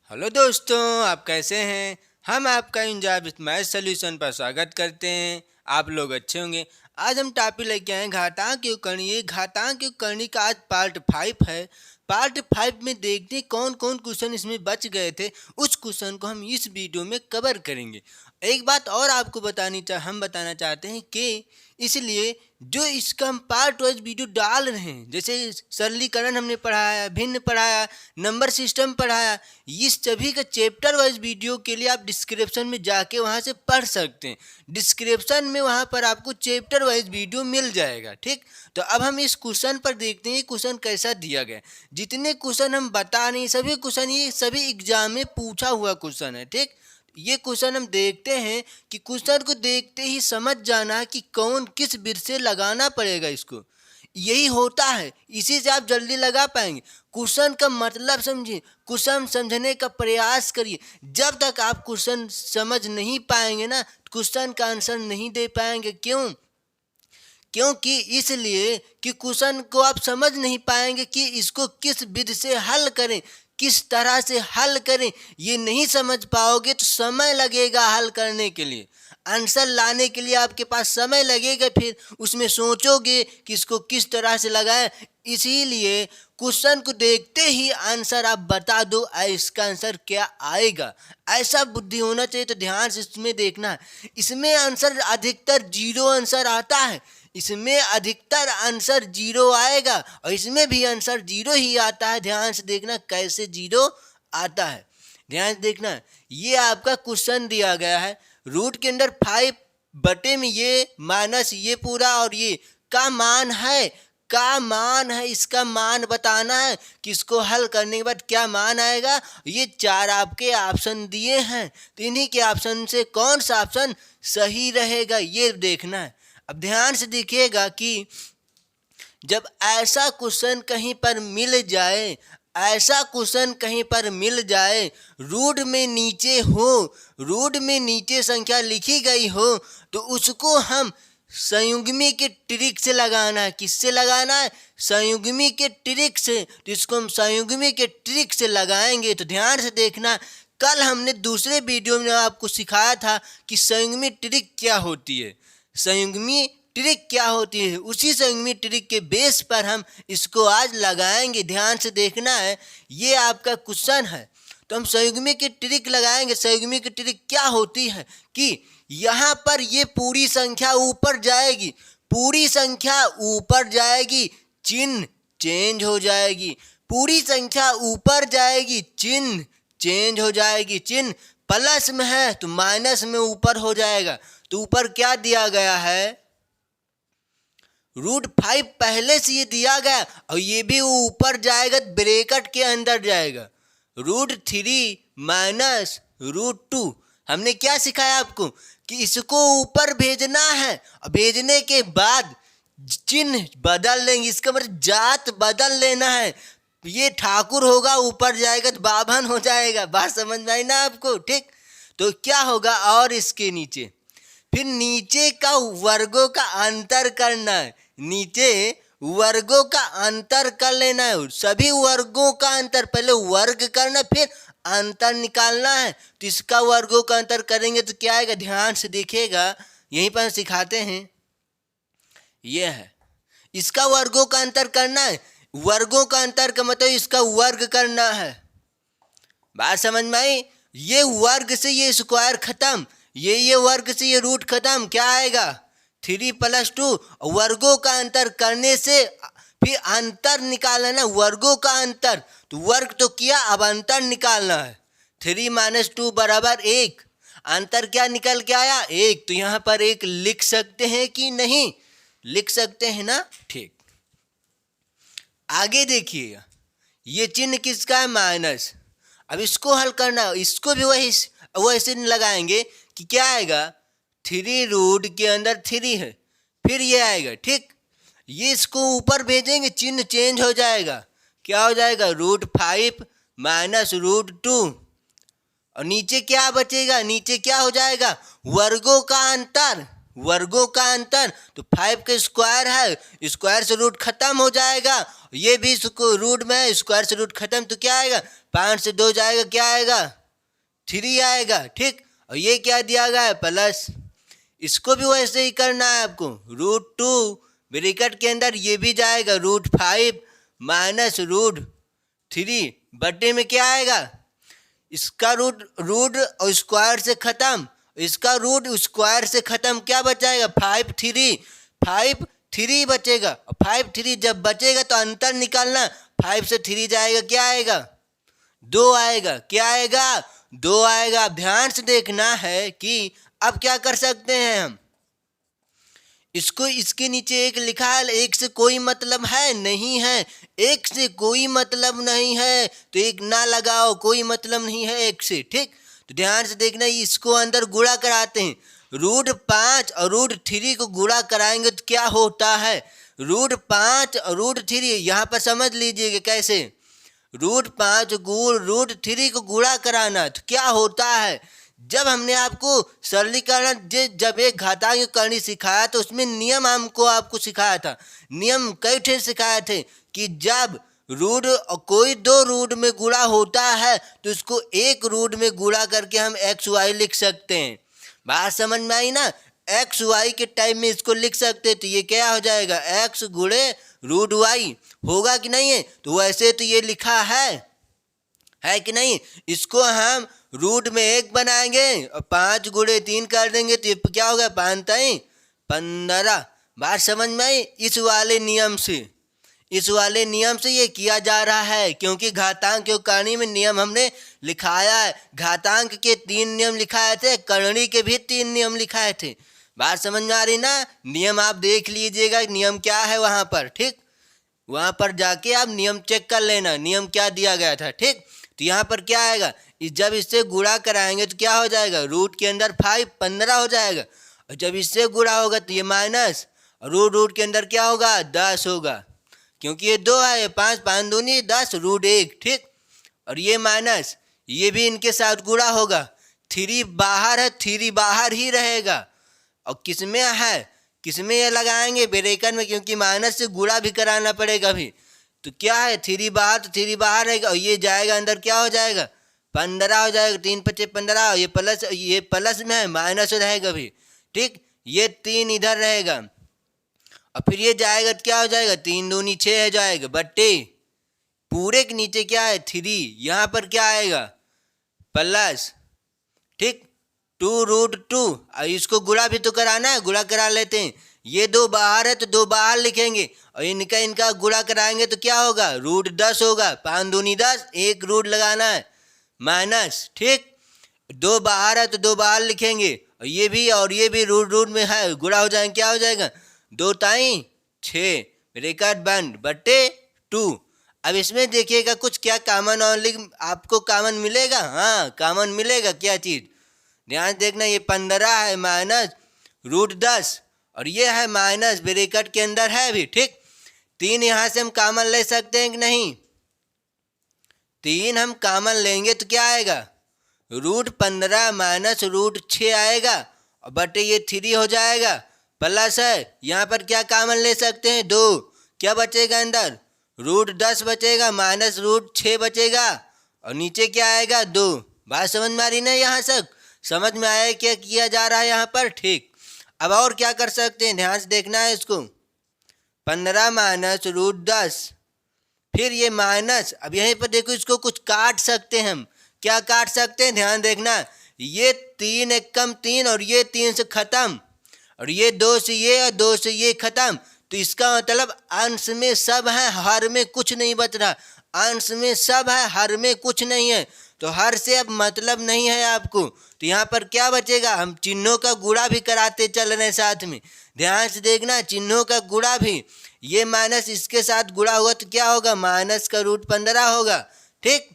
Hello दोस्तों, आप कैसे हैं। हम आपका इंजॉय विथ मैथ सोल्यूशन पर स्वागत करते हैं। आप लोग अच्छे होंगे। आज हम टॉपिक लेके आए घातांक क्यों करनी। ये घातांक क्यों करनी का आज पार्ट 5 है। पार्ट 5 में देखते हैं कौन कौन क्वेश्चन इसमें बच गए थे। उस क्वेश्चन को हम इस वीडियो में कवर करेंगे। एक बात और आपको हम बताना चाहते हैं कि इसलिए जो इसका हम पार्ट वाइज वीडियो डाल रहे हैं, जैसे सरलीकरण हमने पढ़ाया, भिन्न पढ़ाया, नंबर सिस्टम पढ़ाया, इस सभी का चैप्टर वाइज वीडियो के लिए आप डिस्क्रिप्शन में जाके वहाँ से पढ़ सकते हैं। डिस्क्रिप्शन में वहाँ पर आपको चैप्टर वाइज वीडियो मिल जाएगा। ठीक, तो अब हम इस क्वेश्चन पर देखते हैं क्वेश्चन कैसा दिया गया। जितने क्वेश्चन हम बता रहे हैं सभी क्वेश्चन ये सभी एग्जाम में पूछा हुआ क्वेश्चन है। ठीक, ये क्वेश्चन हम देखते हैं कि क्वेश्चन को देखते ही समझ जाना कि कौन किस विधि से लगाना पड़ेगा। इसको यही होता है, इसी से आप जल्दी लगा पाएंगे। क्वेश्चन का मतलब समझिए, क्वेश्चन समझने का प्रयास करिए। जब तक आप क्वेश्चन समझ नहीं पाएंगे ना, क्वेश्चन का आंसर नहीं दे पाएंगे। क्योंकि इसलिए कि क्वेश्चन को आप समझ नहीं पाएंगे कि इसको किस विधि से हल करें, किस तरह से हल करें। ये नहीं समझ पाओगे तो समय लगेगा हल करने के लिए, आंसर लाने के लिए आपके पास समय लगेगा। फिर उसमें सोचोगे कि इसको किस तरह से लगाएं। इसीलिए क्वेश्चन को देखते ही आंसर आप बता दो, इसका आंसर क्या आएगा। ऐसा बुद्धि होना चाहिए। तो ध्यान से इसमें देखना है। इसमें आंसर अधिकतर जीरो आंसर आता है। इसमें अधिकतर आंसर जीरो आएगा और इसमें भी आंसर जीरो ही आता है। ध्यान से देखना कैसे जीरो आता है। ध्यान से देखना, ये आपका क्वेश्चन दिया गया है। रूट के अंदर 5 बटे में ये माइनस ये पूरा और ये का मान है इसका मान बताना है कि इसको हल करने के बाद क्या मान आएगा। ये 4 आपके ऑप्शन दिए हैं, तो इन्हीं के ऑप्शन से कौन सा ऑप्शन सही रहेगा ये देखना है। अब ध्यान से देखिएगा कि जब ऐसा क्वेश्चन कहीं पर मिल जाए, रूट में नीचे हो, रूट में नीचे संख्या लिखी गई हो, तो उसको हम संयुग्मी के ट्रिक से लगाना है। किससे लगाना है? संयुग्मी के ट्रिक से। तो इसको हम संयुग्मी के ट्रिक से लगाएंगे। तो ध्यान से देखना, कल हमने दूसरे वीडियो में आपको सिखाया था कि संयुग्मी ट्रिक क्या होती है। उसी संयुग्मी ट्रिक के बेस पर हम इसको आज लगाएंगे। ध्यान से देखना है, ये आपका क्वेश्चन है। तो हम संयुग्मी की ट्रिक लगाएंगे। संयुग्मी की ट्रिक क्या होती है कि यहाँ पर ये पूरी संख्या ऊपर जाएगी, चिन्ह चेंज हो जाएगी। पूरी संख्या ऊपर जाएगी, चिन्ह चेंज हो जाएगी। चिन्ह प्लस में है तो माइनस में ऊपर हो जाएगा। तो ऊपर क्या दिया गया है? √5 पहले से ये दिया गया और ये भी ऊपर जाएगा, ब्रैकेट के अंदर जाएगा। √3 माइनस √2। हमने क्या सिखाया आपको कि इसको ऊपर भेजना है और भेजने के बाद चिन्ह बदल लेंगे। इसका मतलब जात बदल लेना है। ये ठाकुर होगा, ऊपर जाएगा तो बाभन हो जाएगा। बात समझ में आई ना आपको? ठीक, तो क्या होगा और इसके नीचे फिर नीचे का वर्गों का अंतर करना है। नीचे वर्गों का अंतर कर लेना है। सभी वर्गों का अंतर पहले वर्ग करना, फिर अंतर निकालना है। तो इसका वर्गों का अंतर करेंगे तो क्या आएगा? ध्यान से देखिएगा, यहीं पर सिखाते हैं। यह है, इसका वर्गों का अंतर करना है। वर्गों का अंतर का मतलब इसका वर्ग करना है। बात समझ में आई? ये वर्ग से ये स्क्वायर खत्म, ये वर्ग से ये रूट खत्म। क्या आएगा? 3 + 2। वर्गों का अंतर करने से फिर अंतर निकालना है, वर्गों का अंतर। तो वर्ग तो किया, अब अंतर निकालना है। 3 - 2 = 1। अंतर क्या निकल के आया? 1। तो यहाँ पर 1 लिख सकते हैं कि नहीं? लिख सकते हैं ना? ठीक, आगे देखिएगा, ये चिन्ह किसका है? माइनस। अब इसको हल करना, इसको भी वैसे लगाएंगे कि क्या आएगा? 3 रूट के अंदर 3 है, फिर ये आएगा। ठीक, ये इसको ऊपर भेजेंगे, चिन्ह चेंज हो जाएगा। क्या हो जाएगा? √5 माइनस √2। और नीचे क्या बचेगा? नीचे क्या हो जाएगा? वर्गों का अंतर। वर्गों का अंतर, तो 5 का स्क्वायर है, स्क्वायर से रूट खत्म हो जाएगा, ये भी रूट में है, स्क्वायर से रूट खत्म, तो क्या आएगा 5 से 2 जाएगा, क्या आएगा 3 आएगा। ठीक, और ये क्या दिया गया है प्लस, इसको भी वैसे ही करना है आपको। √2 ब्रैकेट के अंदर ये भी जाएगा, √5 माइनस √3 बटे में क्या आएगा, इसका रूट और स्क्वायर से खत्म, इसका रूट स्क्वायर से खत्म, क्या बचाएगा 5 3 बचेगा। 5 3 जब बचेगा तो अंतर निकालना, 5 से 3 जाएगा, क्या आएगा 2 आएगा, क्या आएगा 2 आएगा। ध्यान से देखना है कि अब क्या कर सकते हैं हम, इसको इसके नीचे एक लिखा है, एक से कोई मतलब है नहीं है, एक से कोई मतलब नहीं है तो एक ना लगाओ, कोई मतलब नहीं है एक से। ठीक, तो ध्यान से देखना, इसको अंदर गुणा कराते हैं, √5 और √3 को गुणा कराएंगे तो क्या होता है, √5 और √3, यहाँ पर समझ लीजिएगा कैसे, √5 √3 को गुणा कराना तो क्या होता है। जब हमने आपको सरलीकरण, जब एक घातांक करनी सिखाया तो उसमें नियम हमको आपको सिखाया था, नियम कई ठे सिखाए थे कि जब रूट कोई 2 रूट में गुणा होता है तो उसको एक रूट में गुणा करके हम XY लिख सकते हैं। बात समझ में आई ना, XY के टाइम में इसको लिख सकते, तो ये क्या हो जाएगा x गुणे √y होगा कि नहीं है, तो वैसे तो ये लिखा है कि नहीं, इसको हम रूट में 1 बनाएंगे और 5 गुणे 3 कर देंगे तो ये क्या होगा 5 3 15। बात समझ में आई, इस वाले नियम से ये किया जा रहा है, क्योंकि घातांक के करनी में नियम हमने लिखाया है, घातांक के 3 नियम लिखाए थे, करनी के भी 3 नियम लिखाए थे। बात समझ में आ रही ना, नियम आप देख लीजिएगा नियम क्या है वहाँ पर। ठीक, वहाँ पर जाके आप नियम चेक कर लेना, नियम क्या दिया गया था। ठीक, तो यहाँ पर क्या आएगा, जब इससे गुणा कराएंगे तो क्या हो जाएगा, रूट के अंदर 5 15 हो जाएगा, और जब इससे गुणा होगा तो ये माइनस, और रूट के अंदर क्या होगा 10 होगा, क्योंकि ये 2 है, 5 5 दूनी 10 √1। ठीक, और ये माइनस, ये भी इनके साथ गुणा होगा, 3 बाहर है, 3 बाहर ही रहेगा, और किसमें है, किसमें ये लगाएंगे ब्रैकेट में, क्योंकि माइनस से गुणा भी कराना पड़ेगा भी, तो क्या है 3 बाहर, तो 3 बाहर रहेगा, और ये जाएगा अंदर, क्या हो जाएगा 15 हो जाएगा, 3 5 15, ये प्लस में है, माइनस रहेगा भी। ठीक, ये 3 इधर रहेगा, और फिर ये जाएगा तो क्या हो जाएगा 3 दूनी 6 हो जाएगा, बट्टे पूरे के नीचे क्या है 3, यहाँ पर क्या आएगा प्लस। ठीक, 2√2, और इसको गुणा भी तो कराना है, गुणा करा लेते हैं, ये 2 बाहर है तो 2 बाहर लिखेंगे, और इनका गुणा कराएंगे तो क्या होगा √10 होगा, 5 दूनी 10, एक रूट लगाना है माइनस। ठीक, 2 बाहर है तो 2 बाहर लिखेंगे, और ये भी रूट में है, गुणा हो जाएंगे, क्या हो जाएगा 2 3 6 ब्रैकेट बंद बटे 2। अब इसमें देखिएगा कुछ क्या कॉमन आपको कॉमन मिलेगा, हाँ कॉमन मिलेगा, क्या चीज़ ध्यान देखना, ये 15 है माइनस √10, और ये है माइनस ब्रैकेट के अंदर है भी। ठीक, 3 यहाँ से हम कॉमन ले सकते हैं कि नहीं, 3 हम कॉमन लेंगे तो क्या आएगा √15 माइनस √6 आएगा, और बटे ये 3 हो जाएगा, प्लस है यहाँ पर क्या कॉमन ले सकते हैं 2, क्या बचेगा अंदर √10 बचेगा माइनस √6 बचेगा, और नीचे क्या आएगा 2। बात समझ में आ रही ना, यहाँ तक समझ में आया क्या किया जा रहा है यहाँ पर। ठीक, अब और क्या कर सकते हैं, ध्यान से देखना है इसको, 15 माइनस √10, फिर ये माइनस, अब यहीं पर देखो इसको कुछ काट सकते हैं हम, क्या काट सकते हैं ध्यान देखना, ये 3 1 कम 3, और ये 3 से खत्म, और ये 2 से ये और 2 से ये खत्म, तो इसका मतलब अंश में सब है, हर में कुछ नहीं बच रहा, अंश में सब है, हर में कुछ नहीं है, तो हर से अब मतलब नहीं है आपको, तो यहाँ पर क्या बचेगा, हम चिन्हों का गुणा भी कराते चल रहे हैं साथ में, ध्यान से देखना चिन्हों का गुणा भी, ये माइनस इसके साथ गुणा होगा तो क्या होगा माइनस का √15 होगा। ठीक,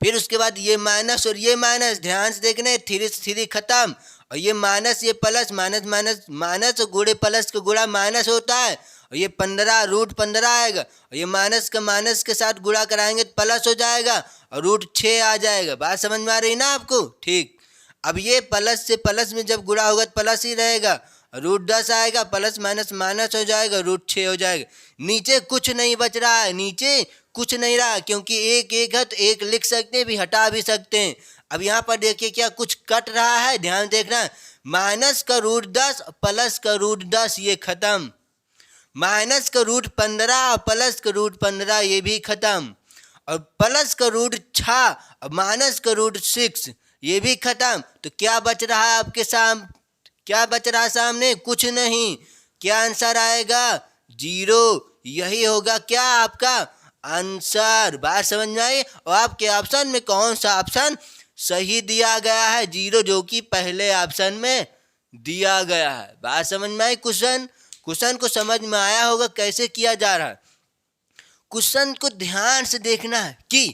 फिर उसके बाद ये माइनस और ये माइनस, ध्यान से देखना 3 से 3 खत्म, और ये माइनस ये प्लस, माइनस माइनस माइनस गुणे प्लस का गुणा माइनस होता है, और ये 15 √15 आएगा, और ये माइनस का माइनस के साथ गुणा कराएंगे तो प्लस हो जाएगा, और √6 आ जाएगा। बात समझ में आ रही ना आपको। ठीक, अब ये प्लस से प्लस में जब गुणा होगा तो प्लस ही रहेगा, √10 आएगा, प्लस माइनस माइनस हो जाएगा, √6 हो जाएगा। नीचे कुछ नहीं बच रहा है, नीचे कुछ नहीं रहा, क्योंकि एक एक है तो एक लिख सकते हैं भी, हटा भी सकते हैं। अब यहाँ पर देखिए क्या कुछ कट रहा है, ध्यान देखना। माइनस का √10 प्लस का √10 ये खत्म, माइनस का √15 प्लस का √15 ये भी खत्म, और प्लस का √6 और माइनस का √6 ये भी खत्म। तो क्या बच रहा है आपके सामने? क्या बच रहा है सामने? कुछ नहीं। क्या आंसर आएगा? 0। यही होगा क्या आपका आंसर। बात समझ में आई? और आपके ऑप्शन में कौन सा ऑप्शन सही दिया गया है? 0, जो कि पहले ऑप्शन में दिया गया है। बात समझ में आई? क्वेश्चन को समझ में आया होगा कैसे किया जा रहा है। क्वेश्चन को ध्यान से देखना है कि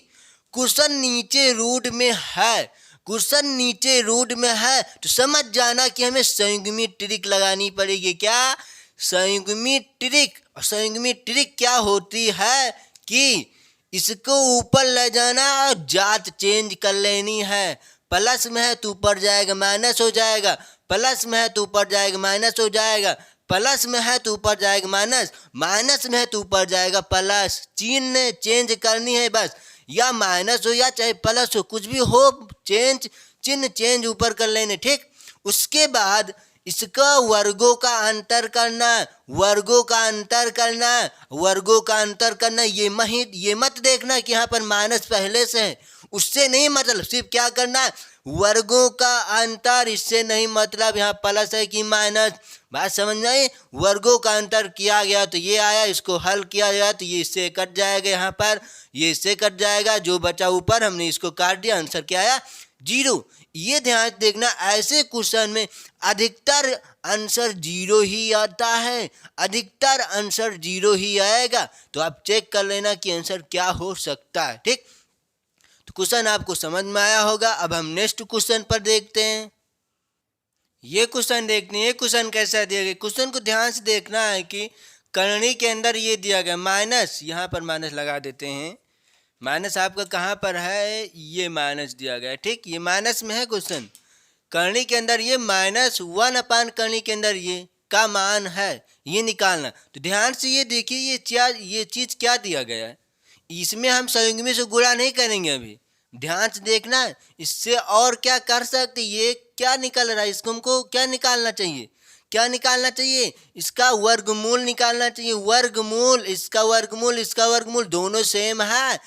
क्वेश्चन नीचे रूट में है, क्वेश्चन नीचे रूट में है तो समझ जाना कि हमें संयुग्मी ट्रिक लगानी पड़ेगी। क्या? संयुग्मी ट्रिक। और संयुग्मी ट्रिक क्या होती है कि इसको ऊपर ले जाना और जात चेंज कर लेनी है। प्लस में है तो ऊपर जाएगा माइनस हो जाएगा, प्लस में है तो ऊपर जाएगा माइनस हो जाएगा, प्लस में है तो ऊपर जाएगा माइनस, माइनस में है तो ऊपर जाएगा प्लस। चिन्ह चेंज करनी है बस, या माइनस हो या चाहे प्लस हो, कुछ भी हो, चिन्ह चेंज ऊपर कर लेने। ठीक, उसके बाद इसका वर्गों का अंतर करना, वर्गों का अंतर करना, वर्गों का अंतर करना। ये मत देखना कि यहाँ पर माइनस पहले से है, उससे नहीं मतलब। सिर्फ क्या करना है? वर्गों का अंतर। इससे नहीं मतलब यहाँ प्लस है कि माइनस। बात समझ में आई? वर्गों का अंतर किया गया तो ये आया, इसको हल किया गया तो ये इससे कट जाएगा, यहाँ पर ये इससे कट जाएगा, जो बचा ऊपर हमने इसको काट दिया, आंसर क्या आया? 0। ये ध्यान देखना, ऐसे क्वेश्चन में अधिकतर आंसर 0 ही आता है, अधिकतर आंसर 0 ही आएगा। तो आप चेक कर लेना कि आंसर क्या हो सकता है। ठीक, तो क्वेश्चन आपको समझ में आया होगा। अब हम नेक्स्ट क्वेश्चन पर देखते हैं। ये क्वेश्चन देखते हैं, ये क्वेश्चन कैसा दिया गया। क्वेश्चन को ध्यान से देखना है कि करनी के अंदर ये दिया गया माइनस, यहाँ पर माइनस लगा देते हैं। माइनस आपका कहाँ पर है? ये माइनस दिया गया है। ठीक, ये माइनस में है क्वेश्चन। करनी के अंदर ये -1/, करनी के अंदर ये का मान है, ये निकालना। तो ध्यान से ये देखिए, ये चीज़ क्या दिया गया है। इसमें हम संयुग्मी से गुणा नहीं करेंगे अभी, ध्यान से देखना। इससे और क्या कर सकते, ये क्या निकल रहा है, इसको हमको क्या निकालना चाहिए? क्या निकालना चाहिए? इसका वर्गमूल निकालना चाहिए। वर्गमूल, इसका वर्गमूल, इसका वर्गमूल दोनों सेम है।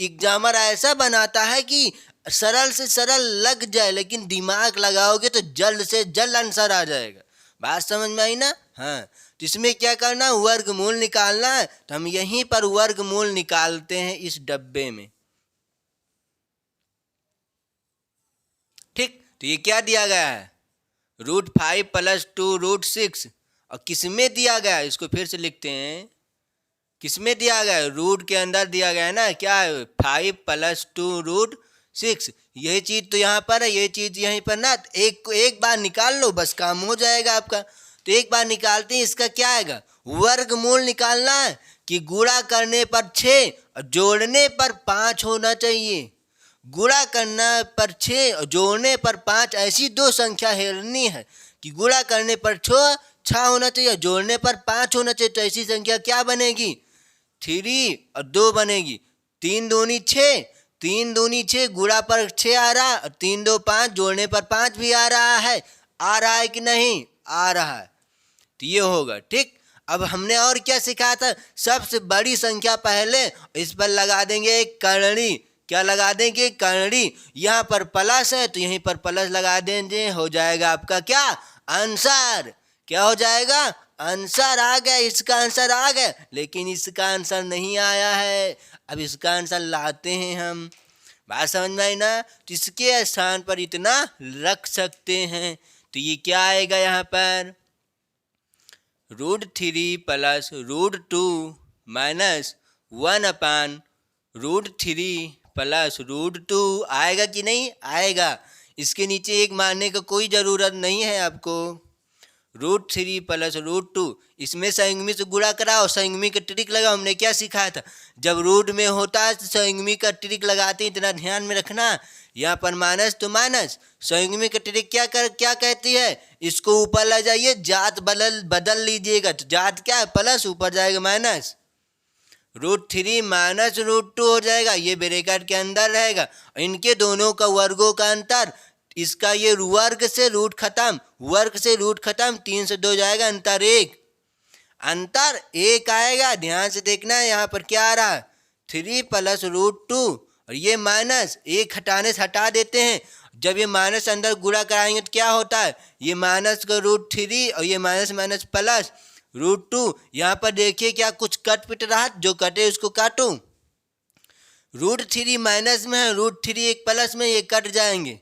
एग्जामर ऐसा बनाता है कि सरल से सरल लग जाए, लेकिन दिमाग लगाओगे तो जल्द से जल्द आंसर आ जाएगा। बात समझ में आई ना? हाँ, तो इसमें क्या करना? वर्गमूल निकालना है। तो हम यहीं पर वर्गमूल निकालते हैं इस डब्बे में। ठीक, तो ये क्या दिया गया है? √5 + 2 √6। और किसमें दिया गया है? इसको फिर से लिखते हैं, किसमें दिया गया है? रूट के अंदर दिया गया है ना। क्या है? 5 + 2 √6। यही चीज़ तो यहाँ पर है, ये चीज़ यहीं पर ना। एक बार निकाल लो, बस काम हो जाएगा आपका। तो एक बार निकालते हैं, इसका क्या आएगा? वर्गमूल निकालना है कि गुणा करने पर 6 और जोड़ने पर 5 होना चाहिए। गुणा करना पर 6 और जोड़ने पर 5, ऐसी दो संख्या हेरनी है कि गुणा करने पर 6 होना चाहिए, जोड़ने पर 5 होना चाहिए। तो ऐसी संख्या क्या बनेगी? 3 और 2 बनेगी। 3 दूनी 6, 3 दूनी 6, गुणा पर 6 आ रहा है, और 3 2 5, जोड़ने पर 5 भी आ रहा है। आ रहा है कि नहीं? आ रहा है। तो ये होगा। ठीक, अब हमने और क्या सिखाया था? सबसे बड़ी संख्या पहले, इस पर लगा देंगे एक करणी। क्या लगा देंगे? करणी। यहाँ पर प्लस है तो यहीं पर प्लस लगा देंगे, हो जाएगा आपका क्या? आंसर। क्या हो जाएगा? आंसर आ गया। इसका आंसर आ गया, लेकिन इसका आंसर नहीं आया है। अब इसका आंसर लाते हैं हम। बात समझ में आई ना? तो इसके स्थान पर इतना रख सकते हैं। तो ये क्या आएगा यहाँ पर? √3 + √2 - 1/√3 + √2 आएगा कि नहीं आएगा? इसके नीचे एक मानने का कोई ज़रूरत नहीं है आपको। √3 प्लस √2, इसमें संयुग्मी से गुणा कराओ, संयुग्मी का ट्रिक लगाओ। हमने क्या सिखाया था, जब रूट में होता है तो संयुग्मी का ट्रिक लगाते हैं, इतना ध्यान में रखना। यहाँ पर माइनस तो माइनस, संयुग्मी का ट्रिक क्या कहती है, इसको ऊपर ले जाइए, जात बदल लीजिएगा, तो जात क्या है प्लस, ऊपर जाएगा माइनस, √3 माइनस √2 हो जाएगा, ये ब्रैकेट के अंदर रहेगा। इनके दोनों का वर्गों का अंतर, इसका ये वर्ग से रूट खत्म, वर्ग से रूट खत्म, 3 से 2 जाएगा, अंतर 1, अंतर 1 आएगा। ध्यान से देखना है यहाँ पर क्या आ रहा है, 3 प्लस √2, और ये माइनस 1 हटाने से हटा देते हैं। जब ये माइनस अंदर गुणा कराएंगे तो क्या होता है, ये माइनस का √3 और ये माइनस माइनस प्लस √2। यहाँ पर देखिए क्या कुछ कट पिट रहा, जो कटे उसको काटो। √3 माइनस में है, √3 एक प्लस में, ये कट जाएंगे,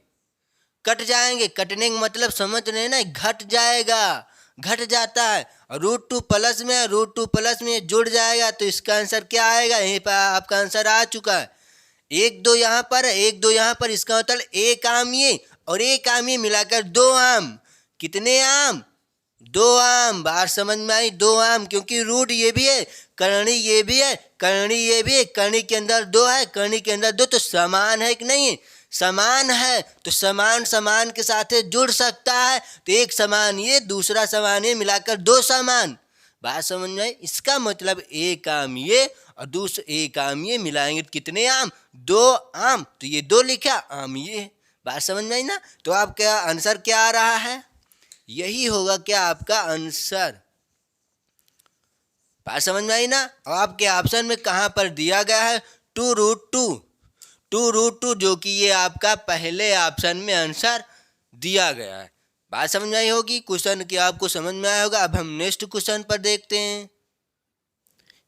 कटने का मतलब समझ रहे हैं ना, घट जाएगा, घट जाता है। और √2 प्लस में है, √2 प्लस में जुड़ जाएगा, तो इसका आंसर क्या आएगा, यहीं पर आपका आंसर आ चुका है। 1 2 यहाँ पर, 1 2 यहाँ पर, इसका मतलब 1 आम ये और 1 आम ये मिलाकर 2 आम। कितने आम, 2 आम। बात समझ में आई, 2 आम, क्योंकि रूट ये भी है, करणी ये भी है, करणी ये भी है, करणी के अंदर 2 है, करणी के अंदर 2, तो समान है कि नहीं, समान है, तो समान समान के साथ जुड़ सकता है, तो एक समान ये दूसरा समान ये मिलाकर 2 समान। बात समझ में आई, इसका मतलब 1 आम ये और दूसरा 1 आम ये मिलाएंगे तो कितने आम, 2 आम, तो ये 2 लिखा, आम ये। बात समझ में आई ना, तो आपका आंसर क्या आ रहा है, यही होगा क्या आपका आंसर। बात समझ में आई ना। और आपके ऑप्शन में कहाँ पर दिया गया है 2√2, जो कि ये आपका पहले ऑप्शन में आंसर दिया गया है। बात समझ में आई होगी, क्वेश्चन की आपको समझ में आया होगा। अब हम नेक्स्ट क्वेश्चन पर देखते हैं,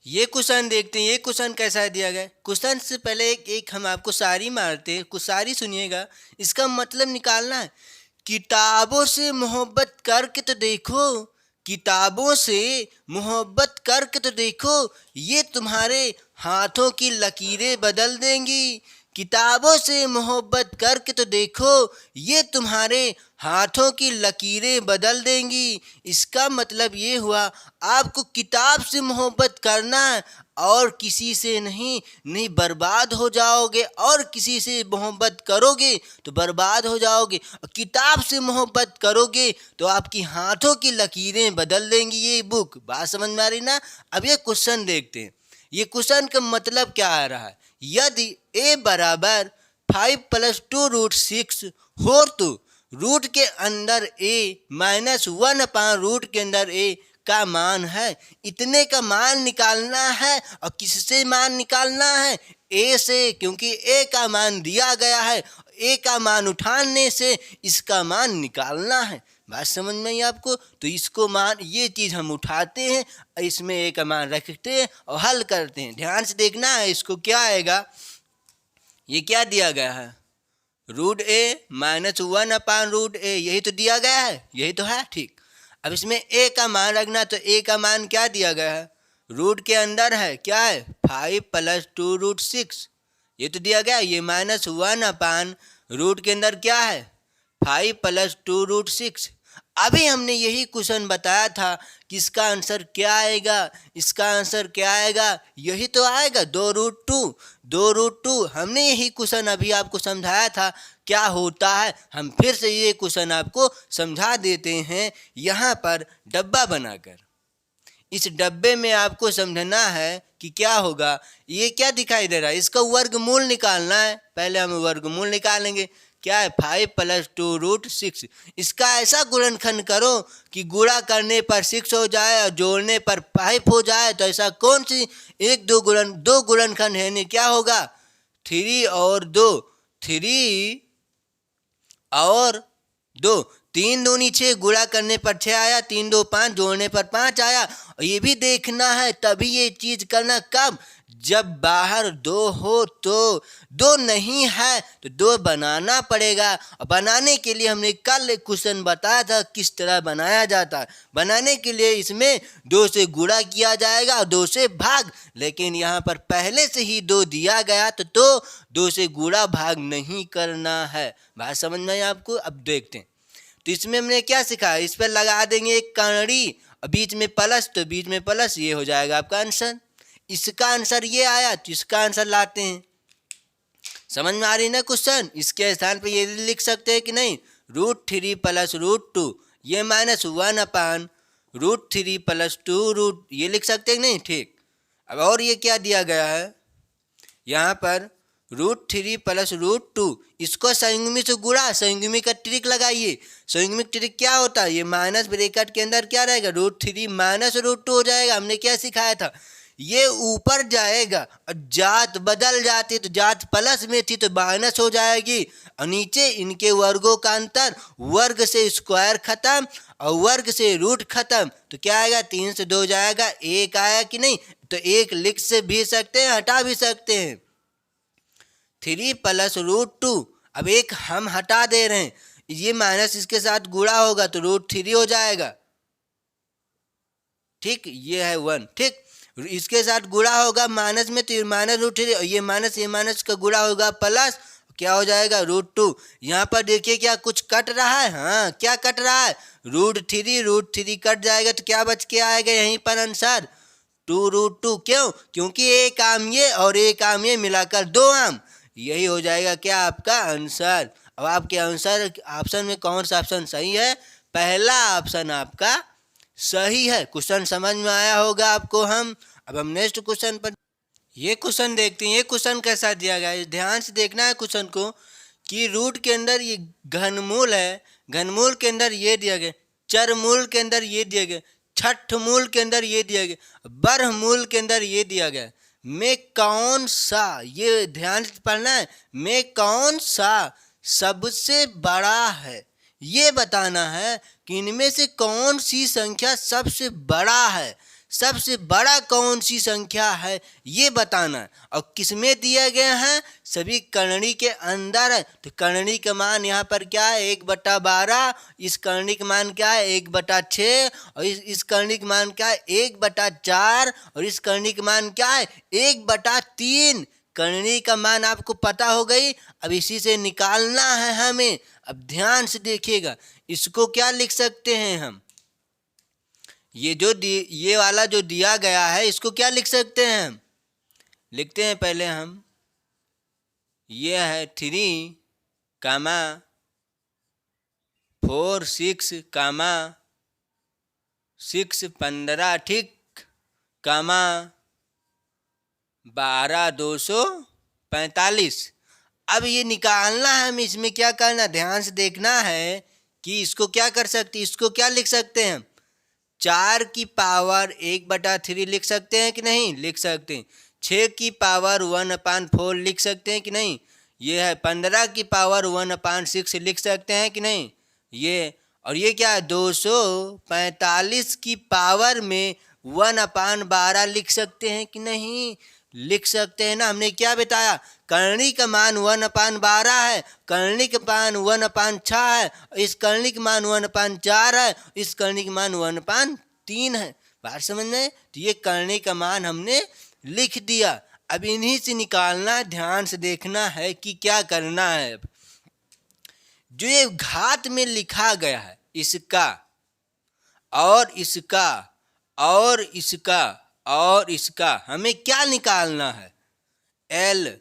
ये क्वेश्चन देखते हैं, ये क्वेश्चन कैसा दिया गया। क्वेश्चन से पहले एक हम आपको शायरी मारते हैं, कुछ शायरी सुनिएगा, इसका मतलब निकालना है। किताबों से मोहब्बत करके तो देखो, किताबों से मोहब्बत करके तो देखो, ये तुम्हारे हाथों की लकीरें बदल देंगी। किताबों से मोहब्बत करके तो देखो, ये तुम्हारे हाथों की लकीरें बदल देंगी। इसका मतलब ये हुआ, आपको किताब से मोहब्बत करना है और किसी से नहीं बर्बाद हो जाओगे, और किसी से मोहब्बत करोगे तो बर्बाद हो जाओगे, और किताब से मोहब्बत करोगे तो आपकी हाथों की लकीरें बदल देंगी ये बुक। बात समझ में आ रही ना। अब ये क्वेश्चन देखते हैं, ये क्वेश्चन का मतलब क्या आ रहा है। यदि a बराबर 5 + 2√6 हो तो रूट के अंदर a माइनस 1/रूट के अंदर a का मान है, इतने का मान निकालना है। और किससे मान निकालना है, a से, क्योंकि a का मान दिया गया है, a का मान उठाने से इसका मान निकालना है। बात समझ में आई आपको। तो इसको मान, ये चीज़ हम उठाते हैं, इसमें a का मान रखते हैं और हल करते हैं। ध्यान से देखना है, इसको क्या आएगा, ये क्या दिया गया है, √a माइनस 1/√a, यही तो दिया गया है, यही तो है, ठीक। अब इसमें a का मान रखना, तो a का मान क्या दिया गया है, रूट के अंदर है, क्या है 5 + 2√6, ये तो दिया गया। ये माइनस 1/रूट के अंदर क्या है 5 + 2√6। अभी हमने यही क्वेश्चन बताया था कि इसका आंसर क्या आएगा, इसका आंसर क्या आएगा, यही तो आएगा 2√2। हमने यही क्वेश्चन अभी आपको समझाया था क्या होता है। हम फिर से ये क्वेश्चन आपको समझा देते हैं, यहाँ पर डब्बा बनाकर। इस डब्बे में आपको समझना है कि क्या होगा। ये क्या दिखाई दे रहा है, इसका वर्गमूल निकालना है। पहले हम वर्गमूल निकालेंगे, क्या है 5 + 2√6। इसका ऐसा गुणनखंड करो कि गुणा करने पर 6 हो जाए और जोड़ने पर 5 हो जाए। तो ऐसा कौन सी दो गुणनखंड है, नहीं क्या होगा 3 और 2, 3 और 2, 3 दूनी 6, गुणा करने पर 6 आया, 3 2 5, जोड़ने पर 5 आया। और ये भी देखना है, तभी ये चीज़ करना, कब, जब बाहर 2 हो, तो 2 नहीं है तो 2 बनाना पड़ेगा। और बनाने के लिए हमने कल क्वेश्चन बताया था किस तरह बनाया जाता है। बनाने के लिए इसमें 2 से गुणा किया जाएगा और 2 से भाग, लेकिन यहाँ पर पहले से ही 2 दिया गया तो 2 से गुणा भाग नहीं करना है। बात समझ में आई आपको। अब देखते हैं, तो इसमें हमने क्या सीखा, इस पर लगा देंगे एक कर्णी और बीच में प्लस, तो बीच में प्लस, ये हो जाएगा आपका आंसर। इसका आंसर ये आया, तो इसका आंसर लाते हैं। समझ में आ रही ना क्वेश्चन। इसके स्थान पे ये लिख सकते हैं कि नहीं, √3 प्लस √2, ये -1/√3 प्लस 2 ये लिख सकते हैं कि नहीं। ठीक, अब और ये क्या दिया गया है यहाँ पर, √3 प्लस √2, इसको संयुग्मी से गुणा, संयुग्मी का ट्रिक लगाइए। संयुग्मिक ट्रिक क्या होता है, ये माइनस ब्रैकेट के अंदर क्या रहेगा, √3 माइनस √2 हो जाएगा। हमने क्या सिखाया था, ये ऊपर जाएगा और जात बदल जाती, तो जात प्लस में थी तो माइनस हो जाएगी, और नीचे इनके वर्गों का अंतर, वर्ग से स्क्वायर खत्म और वर्ग से रूट खत्म, तो क्या आएगा, 3 से 2 जाएगा, 1 आया कि नहीं। तो 1 लिख से भी सकते हैं, हटा भी सकते हैं। 3 प्लस √2, अब 1 हम हटा दे रहे हैं, ये माइनस इसके साथ गुणा होगा तो √3 हो जाएगा। ठीक, ये है 1। ठीक, इसके साथ गुणा होगा माइनस में, तो माइनस √3, ये माइनस का गुणा होगा प्लस, क्या हो जाएगा, √2। यहाँ पर देखिए क्या कुछ कट रहा है, हाँ क्या कट रहा है, √3 कट जाएगा तो क्या बच के आएगा यहीं पर आंसर, 2√2। क्यों, क्योंकि एक आम ये और एक आम ये मिलाकर 2 आम, यही हो जाएगा क्या आपका आंसर। अब आपके आंसर ऑप्शन में कौन सा ऑप्शन सही है, पहला ऑप्शन आपका सही है। क्वेश्चन समझ में आया होगा आपको। अब हम नेक्स्ट क्वेश्चन पर ये क्वेश्चन देखते हैं। ये क्वेश्चन कैसा दिया गया है, ध्यान से देखना है क्वेश्चन को, कि रूट के अंदर ये घनमूल है, घनमूल के अंदर ये दिया गया, चरमूल के अंदर ये दिया गया, छठ मूल के अंदर ये दिया गया, बरहमूल के अंदर ये दिया गया, में कौन सा, ये ध्यान से पढ़ना है, में कौन सा सबसे बड़ा है, ये बताना है कि इनमें से कौन सी संख्या सबसे बड़ा है, सबसे बड़ा कौन सी संख्या है ये बताना है। और किसमें दिया गया है, सभी कर्णी के अंदर है। तो कर्णी का मान यहाँ पर क्या है, 1/12, इस कर्णी का मान क्या है, 1/6, और इस कर्णी का मान क्या है, 1/4, और इस कर्णी का मान क्या है, 1/3। कर्णी का मान आपको पता हो गई, अब इसी से निकालना है हमें। अब ध्यान से देखिएगा, इसको क्या लिख सकते हैं हम, ये वाला जो दिया गया है इसको क्या लिख सकते हैं हम, लिखते हैं पहले हम, ये है 3, 4, 6, 15, ठीक, 12, 245। अब ये निकालना है हमें, इसमें क्या करना, ध्यान से देखना है कि इसको क्या कर सकते, इसको क्या लिख सकते हैं, 4 की पावर 1/3 लिख सकते हैं कि नहीं, लिख सकते हैं। 6 की पावर 1/4 लिख सकते हैं कि नहीं, ये है। 15 की पावर 1/6 लिख सकते हैं कि नहीं, ये। और ये क्या है, 245 की पावर में 1/12 लिख सकते हैं कि नहीं, लिख सकते हैं ना। हमने क्या बताया, कर्णी का मान 1/12 है, कर्णी का मान 1/6 है, इस कर्णी का मान 1/4 है, इस कर्णी का मान 1/3 है। बात समझ में, तो ये कर्णी का मान हमने लिख दिया। अब इन्हीं से निकालना, ध्यान से देखना है कि क्या करना है। अब जो ये घात में लिखा गया है, इसका और इसका और इसका और इसका हमें क्या निकालना है, LCM।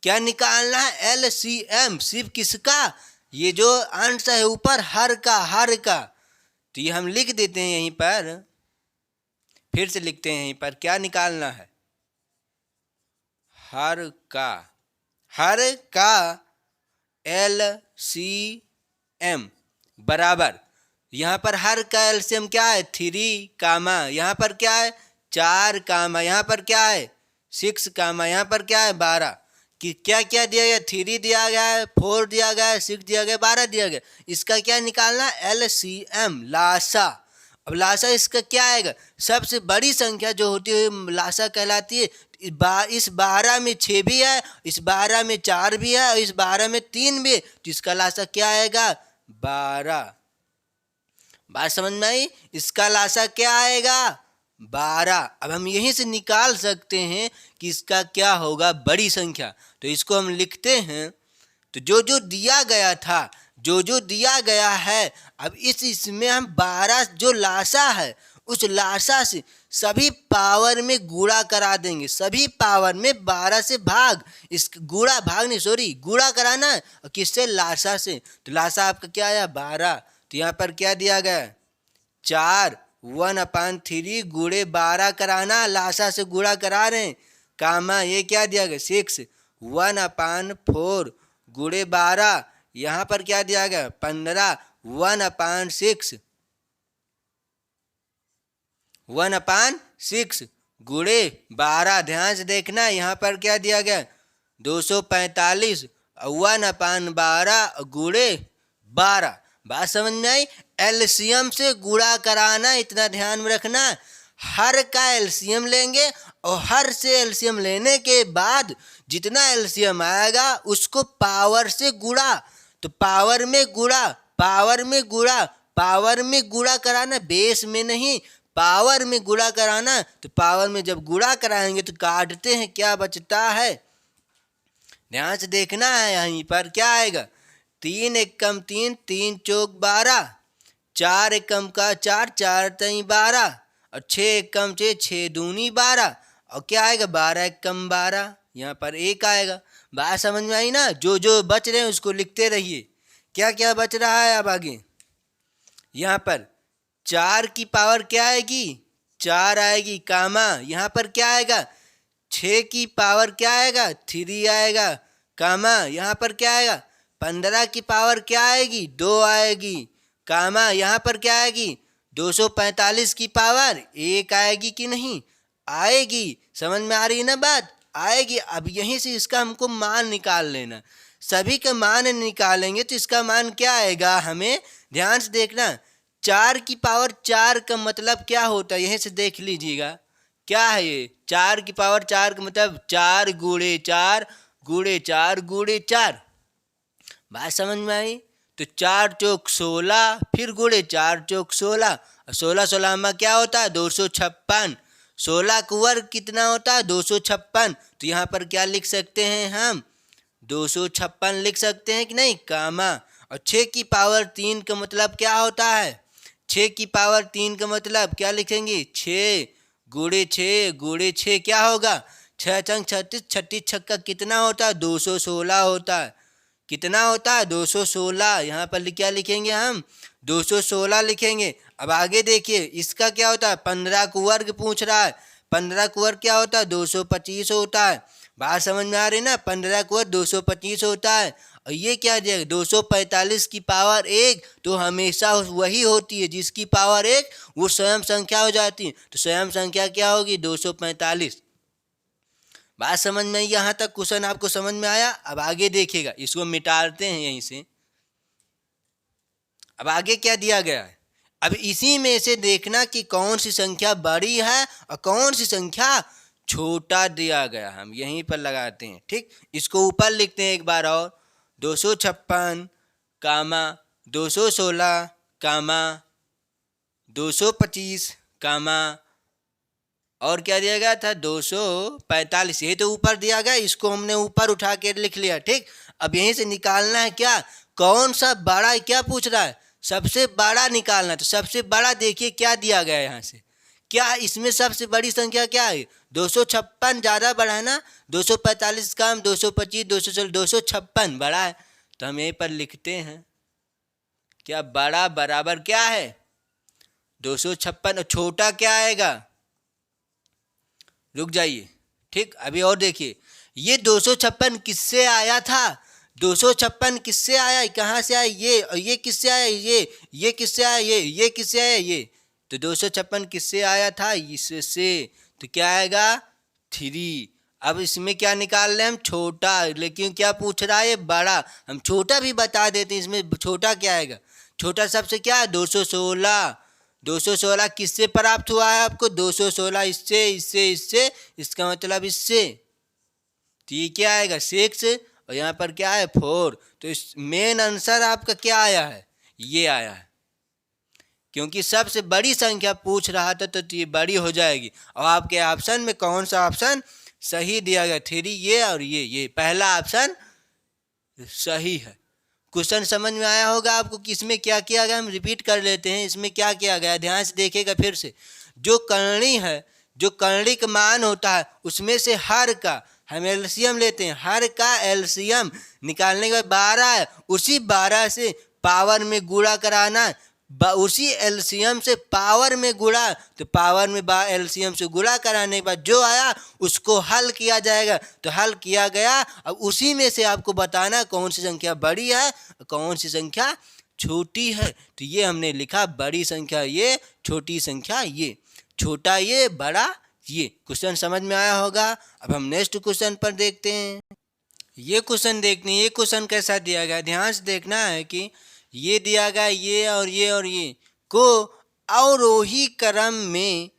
क्या निकालना है, LCM, सिर्फ किसका, ये जो अंश है ऊपर, हर का। तो ये हम लिख देते हैं यहीं पर, फिर से लिखते हैं यहीं पर, क्या निकालना है, हर का LCM बराबर, यहाँ पर हर का एलसीएम क्या है, 3, यहाँ पर क्या है 4, यहाँ पर क्या है 6, यहाँ पर क्या है 12। कि क्या क्या दिया गया, 3 दिया गया है, 4 दिया गया है, 6 दिया गया, 12 दिया गया। इसका क्या निकालना, LCM, लासा। अब लासा इसका क्या आएगा, सबसे बड़ी संख्या जो होती है लासा कहलाती है। इस 12 में 6 भी है, इस 12 में 4 भी है, और इस 12 में 3 भी है, तो इसका लासा क्या आएगा, 12। बात समझ में आई, इसका लासा क्या आएगा, 12। अब हम यहीं से निकाल सकते हैं कि इसका क्या होगा, बड़ी संख्या। तो इसको हम लिखते हैं तो जो जो दिया गया था, जो जो दिया गया है, अब इसमें हम 12 जो लाशा है उस लाशा से सभी पावर में गुणा करा देंगे, सभी पावर में 12 से भाग, इस गुणा भाग नहीं सॉरी गुणा कराना है। और किससे? लाशा से। तो लाशा आपका क्या आया? 12। तो यहाँ पर क्या दिया गया? 4 1/3 गुणे 12 कराना, लाशा से गुणा करा रहे हैं। कामा ये क्या दिया गया? 6 1/4 गुणे 12। यहाँ पर क्या दिया गया? 15 1/6 1/6 गुणे 12। ध्यान से देखना, यहाँ पर क्या दिया गया? 245 1/12 गुणे 12। बात समझ में आई? एलसीएम से गुणा कराना, इतना ध्यान में रखना। हर का एलसीएम लेंगे और हर से एलसीएम लेने के बाद जितना एलसीएम आएगा उसको पावर से गुणा। तो पावर में गुणा, पावर में गुणा, पावर में गुणा कराना, बेस में नहीं, पावर में गुणा कराना। तो पावर में जब गुणा कराएंगे तो काटते हैं, क्या बचता है? ध्यान से देखना है। यहीं पर क्या आएगा? 3 एकम 3 3 चौक 12, 4 एकम का 4 4 3 12 और 6 एकम 6 6 दूनी 12 और क्या आएगा? 12 एकम 12। यहाँ पर 1 आएगा। बात समझ में आई ना? जो जो बच रहे हैं उसको लिखते रहिए। क्या क्या बच रहा है अब आगे? यहाँ पर 4 की पावर क्या आएगी? 4 आएगी, कामा यहाँ पर क्या आएगा? 6 की पावर क्या आएगा? 3 आएगा, कामा यहाँ पर क्या आएगा? 15 की पावर क्या आएगी? 2 आएगी, कामा यहाँ पर क्या आएगी? 245 की पावर 1 आएगी कि नहीं? आएगी। समझ में आ रही है ना बात? आएगी। अब यहीं से इसका हमको मान निकाल लेना। सभी का मान निकालेंगे तो इसका मान क्या आएगा हमें? ध्यान से देखना। 4 की पावर 4 का मतलब क्या होता है? यहीं से देख लीजिएगा। क्या है ये? 4 की पावर 4 का मतलब 4 गुणे 4 गुणे 4 गुणे 4। बात समझ में आई? तो 4 चौक 16, फिर गुणे 4 चौक 16 और 16 16 में क्या होता है? 256। 16 का वर्ग कितना होता है? 256। तो यहाँ पर क्या लिख सकते हैं हम? 256 लिख सकते हैं कि नहीं, कामा। और 6 की पावर 3 का मतलब क्या होता है? 6 की पावर 3 का मतलब क्या लिखेंगे? 6 गुणे 6 गुणे 6 क्या होगा? 6 छंग 36, 36 छक्का कितना होता है? 216 होता है। कितना होता है? 216। यहाँ पर क्या लिखेंगे हम? 216 लिखेंगे। अब आगे देखिए, इसका क्या होता है? 15 का वर्ग पूछ रहा है। 15 का वर्ग क्या होता है? 225 होता है। बात समझ में आ रही ना? 15 का वर्ग 225 होता है। और ये क्या दिया? 245 की पावर 1 तो हमेशा वही होती है जिसकी पावर 1 वो स्वयं संख्या हो जाती है। तो स्वयं संख्या क्या होगी? 245। बात समझ में? यहाँ तक क्वेश्चन आपको समझ में आया? अब आगे देखिएगा, इसको मिटाते हैं यहीं से। अब आगे क्या दिया गया है? अब इसी में से देखना कि कौन सी संख्या बड़ी है और कौन सी संख्या छोटा दिया गया। हम यहीं पर लगाते हैं, ठीक। इसको ऊपर लिखते हैं एक बार और। 256 कामा 216 कामा 225 कामा और क्या दिया गया था? 245। ये तो ऊपर दिया गया, इसको हमने ऊपर उठा के लिख लिया, ठीक। अब यहीं से निकालना है क्या? कौन सा बड़ा है? क्या पूछ रहा है? सबसे बड़ा निकालना। तो सबसे बड़ा देखिए क्या दिया गया है यहाँ से। क्या इसमें सबसे बड़ी संख्या क्या है? 256 ज़्यादा बड़ा है ना? 245 कम, 225 216 256 बड़ा है। तो हम यहीं पर लिखते हैं क्या बड़ा बराबर क्या है? 256। और छोटा क्या आएगा? रुक जाइए, ठीक। अभी और देखिए, ये 256 किससे आया था? 256 किससे आया? कहाँ से आया? ये। और ये किससे आया? ये किससे आया? ये किससे आया? ये। तो 256 किससे आया था? इससे। तो क्या आएगा? 3। अब इसमें क्या निकाल रहे हैं हम? छोटा। लेकिन क्या पूछ रहा है? ये बड़ा। हम छोटा भी बता देते हैं, इसमें छोटा क्या आएगा? छोटा सबसे क्या है? 216। 216 किससे प्राप्त हुआ है आपको? 216 इससे इससे इससे, इसका मतलब इससे। तो ये क्या आएगा? 6 और यहाँ पर क्या है? 4। तो इस मेन आंसर आपका क्या आया है? ये आया है। क्योंकि सबसे बड़ी संख्या पूछ रहा था तो ये बड़ी हो जाएगी। और आपके ऑप्शन में कौन सा ऑप्शन सही दिया गया? 3 ये और ये पहला ऑप्शन सही है। क्वेश्चन समझ में आया होगा आपको कि इसमें क्या किया गया। हम रिपीट कर लेते हैं, इसमें क्या किया गया, ध्यान से देखिएगा फिर से। जो करणी है, जो करणी का मान होता है, उसमें से हर का हम एलसीएम लेते हैं, हर का एलसीएम निकालने के बाद 12 है, उसी 12 से पावर में गुणा कराना, उसी एलसीएम से पावर में गुणा, तो पावर में एलसीएम से गुणा कराने के बाद जो आया उसको हल किया जाएगा। तो हल किया गया, अब उसी में से आपको बताना कौन सी संख्या बड़ी है, कौन सी संख्या छोटी है। तो ये हमने लिखा, बड़ी संख्या ये, छोटी संख्या ये, छोटा ये, बड़ा ये। क्वेश्चन समझ में आया होगा। अब हम नेक्स्ट क्वेश्चन पर देखते हैं। ये क्वेश्चन देखते हैं, ये क्वेश्चन कैसा दिया गया, ध्यान से देखना है कि ये दिया गया, ये और ये और ये को अवरोही क्रम में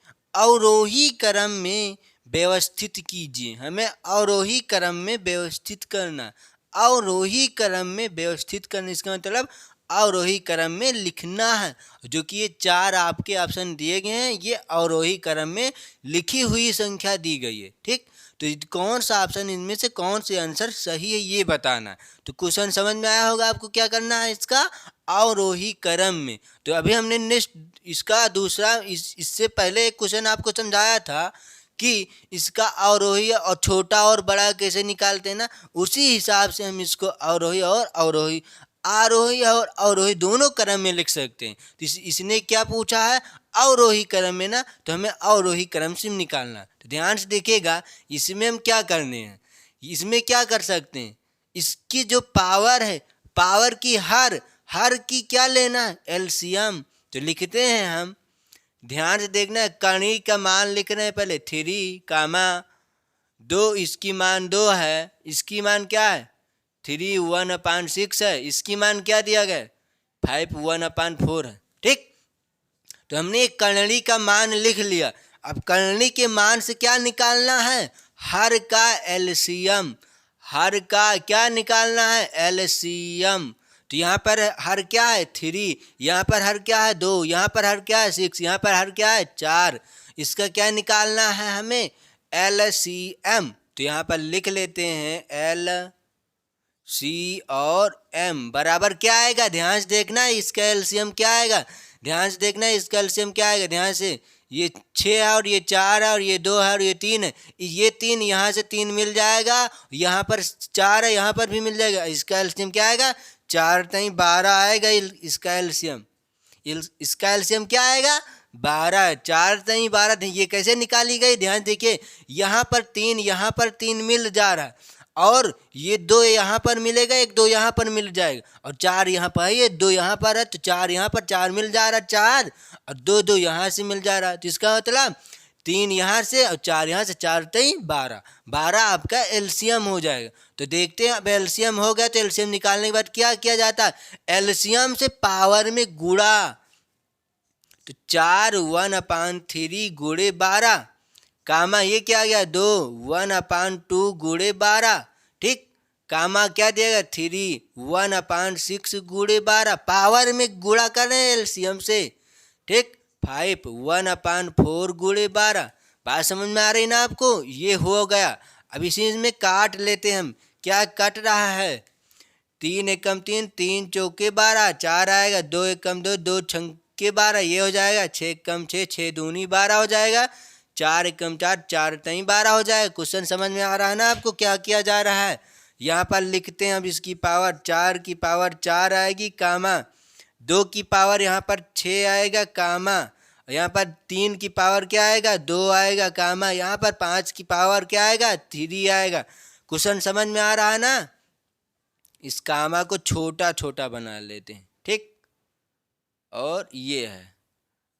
व्यवस्थित कीजिए। हमें अवरोही क्रम में व्यवस्थित करना, अवरोही क्रम में व्यवस्थित करना, इसका मतलब अवरोही क्रम में लिखना है। जो कि ये 4 आपके ऑप्शन दिए गए हैं, ये अवरोही क्रम में लिखी हुई संख्या दी गई है। ठीक, तो कौन सा ऑप्शन इनमें से कौन से आंसर सही है ये बताना। तो क्वेश्चन समझ में आया होगा आपको, क्या करना है, इसका अवरोही क्रम में। तो अभी हमने नेक्स्ट इसका दूसरा, इससे पहले एक क्वेश्चन आपको समझाया था कि इसका अवरोही और छोटा और बड़ा कैसे निकालते हैं ना, उसी हिसाब से हम इसको अवरोही और अवरोही, आरोही और अवरोही दोनों क्रम में लिख सकते हैं। तो इसने क्या पूछा है, अवरोही क्रम में ना, तो हमें अवरोही क्रम से निकालना। तो ध्यान से देखिएगा, इसमें हम क्या करने हैं, इसमें क्या कर सकते हैं, इसकी जो पावर है, पावर की हर की क्या लेना है, एलसीएम। तो लिखते हैं हम, ध्यान से देखना है, कणी का मान लिख रहे हैं पहले 3 कामा 2, इसकी मान 2 है, इसकी मान क्या है 3 1/6 है, इसकी मान क्या दिया गया 5 1/4 है। ठीक, तो हमने एक कर्णी का मान लिख लिया। अब कर्णी के मान से क्या निकालना है, हर का एलसीएम, हर का क्या निकालना है, एलसीएम। तो यहाँ पर हर क्या है 3, यहाँ पर हर क्या है 2, यहाँ पर हर क्या है 6, यहाँ पर हर क्या है 4। इसका क्या निकालना है हमें, एलसीएम। तो यहाँ पर लिख लेते हैं एल सी और एम बराबर क्या आएगा, ध्यान से देखना इसका एलसीएम क्या आएगा, ध्यान से देखना इसका एलसीएम क्या आएगा। ध्यान से, ये 6 है और ये 4 है और ये 2 है और ये 3 है, ये 3 यहाँ से 3 मिल जाएगा, यहाँ पर 4 है, यहाँ पर भी मिल जाएगा। इसका एलसीएम क्या आएगा, 4 3 12 आएगा इसका एलसीएम। इसका एलसीएम क्या आएगा 12, 4 3 12। ये कैसे निकाली गई, ध्यान देखिए, यहाँ पर 3, यहाँ पर 3 मिल जा रहा है, और ये 2 यहाँ पर मिलेगा, एक 2 यहाँ पर मिल जाएगा, और 4 यहाँ पर है, ये 2 यहाँ पर है, तो 4 यहाँ पर 4 मिल जा रहा है 4, और 2 2 यहाँ से मिल जा रहा है। तो इसका मतलब 3 यहाँ से और 4 यहाँ से, 4 3 12, 12 आपका एलसीएम हो जाएगा। तो देखते हैं, अब एलसीएम हो गया, तो एलसीएम निकालने के बाद क्या किया जाता है, एलसीएम से पावर में गुणा। तो 4 1/3 गुणे 12, कामा ये क्या आ गया 2 1/2 गुणे 12। ठीक, कामा क्या दिएगा 3 1/6 गुणे 12, पावर में गुणा कर रहे हैं एलसीएम से। ठीक, 5 1/4 गुणे 12। बात समझ में आ रही ना आपको, ये हो गया। अब इसी में काट लेते हैं हम, क्या कट रहा है, 3 एकम 3, 3 चौके 12, 4 आएगा, 2 एकम 2, 2 छक्के 12, ये हो जाएगा, 6 एकम 6, 6 दूनी 12 हो जाएगा, 4 एकम 4, 4 3 12 हो जाएगा। क्वेश्चन समझ में आ रहा है ना आपको, क्या किया जा रहा है। यहाँ पर लिखते हैं अब इसकी पावर, 4 की पावर 4 आएगी, कामा 2 की पावर यहाँ पर 6 आएगा, कामा यहाँ पर 3 की पावर क्या आएगा 2 आएगा, कामा यहाँ पर 5 की पावर क्या आएगा 3 आएगा। क्वेश्चन समझ में आ रहा है ना। इस कामा को छोटा छोटा बना लेते हैं। ठीक, और ये है,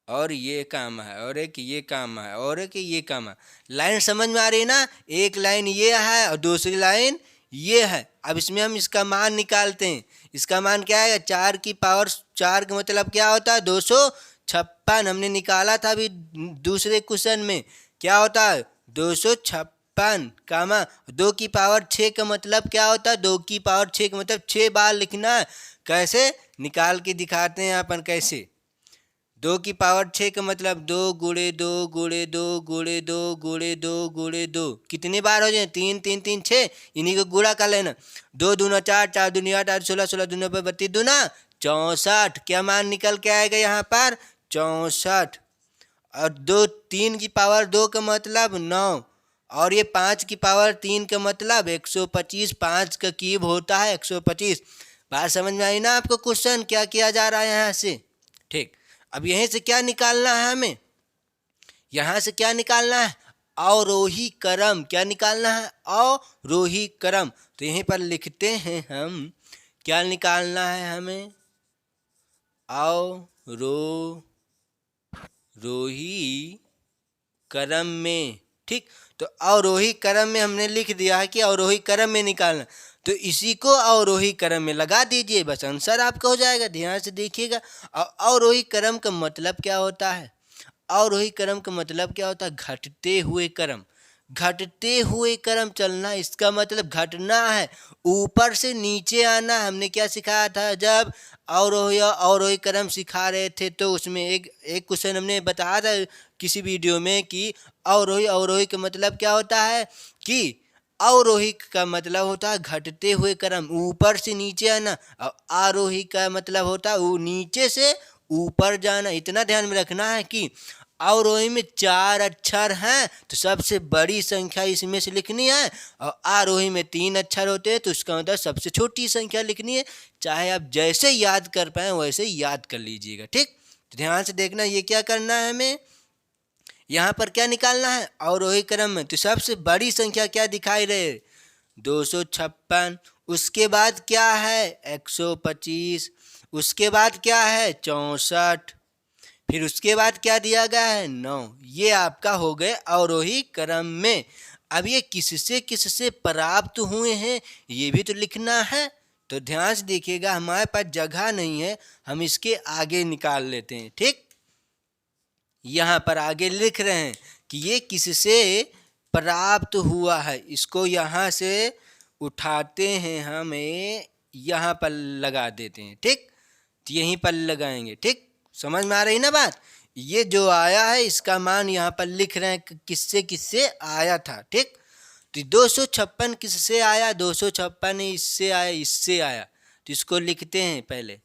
और ये कामा है, और एक ये कामा है, और एक ये कामा। लाइन समझ में आ रही है ना, एक लाइन ये है और दूसरी लाइन ये है। अब इसमें हम इसका मान निकालते हैं। इसका मान क्या है, 4 की पावर 4 का मतलब क्या होता है 256। हमने निकाला था अभी दूसरे क्वेश्चन में, क्या होता है 256, कामा 2 की पावर 6 का मतलब क्या होता है, 2 की पावर 6 का मतलब 6 बार लिखना है। कैसे निकाल के दिखाते हैं अपन, कैसे 2 की पावर 6 का मतलब 2 गुणे 2 गुणे 2 गुणे 2 गुणे 2 गुणे 2, कितनी बार हो जाए? 3 3 3 6, इन्हीं को गुणा कर लेना। 2 दूना 4, 4 दूनी 8, 8 16, 16 दूना 32 दूना 64। क्या मान निकल के आएगा यहाँ पर? 64। और 2 3 की पावर 2 का मतलब 9, और ये 5 की पावर 3 का मतलब 125। 5 का क्यूब होता है 125। बात समझ में आई ना आपको? क्वेश्चन क्या किया जा रहा है यहाँ से? ठीक। अब यहीं से क्या निकालना है हमें? यहाँ से क्या निकालना है? अवरोही क्रम। क्या निकालना है? अवरोही क्रम। तो यहीं पर लिखते हैं हम, क्या निकालना है हमें? अवरोही क्रम में। ठीक, तो अवरोही क्रम में हमने लिख दिया है कि अवरोही क्रम में निकालना, तो इसी को अवरोही क्रम में लगा दीजिए, बस आंसर आपका हो जाएगा। ध्यान से देखिएगा। अवरोही क्रम का मतलब क्या होता है? अवरोही क्रम का मतलब क्या होता है? घटते हुए क्रम। घटते हुए क्रम चलना, इसका मतलब घटना है, ऊपर से नीचे आना। हमने क्या सिखाया था जब अवरोही क्रम सिखा रहे थे? तो उसमें एक क्वेश्चन हमने बताया था किसी वीडियो में कि अवरोही का मतलब क्या होता है? कि अवरोही का मतलब होता है घटते हुए क्रम, ऊपर से नीचे आना। और आरोही का मतलब होता है नीचे से ऊपर जाना। इतना ध्यान में रखना है कि अवरोही में 4 अक्षर हैं, तो सबसे बड़ी संख्या इसमें से लिखनी है। और आरोही में 3 अक्षर होते हैं, तो उसका मतलब सबसे छोटी संख्या लिखनी है। चाहे आप जैसे याद कर पाए वैसे याद कर लीजिएगा। ठीक, तो ध्यान से देखना, ये क्या करना है हमें? यहाँ पर क्या निकालना है? अवरोही क्रम में तो सबसे बड़ी संख्या क्या दिखाई रहे? 256। उसके बाद क्या है? 125। उसके बाद क्या है? 64। फिर उसके बाद क्या दिया गया है? 9। ये आपका हो गए अवरोही क्रम में। अब ये किससे किससे प्राप्त हुए हैं ये भी तो लिखना है। तो ध्यान से देखिएगा, हमारे पास जगह नहीं है, हम इसके आगे निकाल लेते हैं। ठीक, यहाँ पर आगे लिख रहे हैं कि ये किससे प्राप्त हुआ है। इसको यहाँ से उठाते हैं, हमें यहाँ पर लगा देते हैं। ठीक, तो यहीं पर लगाएंगे। ठीक, समझ में आ रही ना बात? ये जो आया है इसका मान यहाँ पर लिख रहे हैं किससे किससे आया था। ठीक, तो 256 किससे आया? 256 इससे आया, इससे आया। तो इसको लिखते हैं पहले।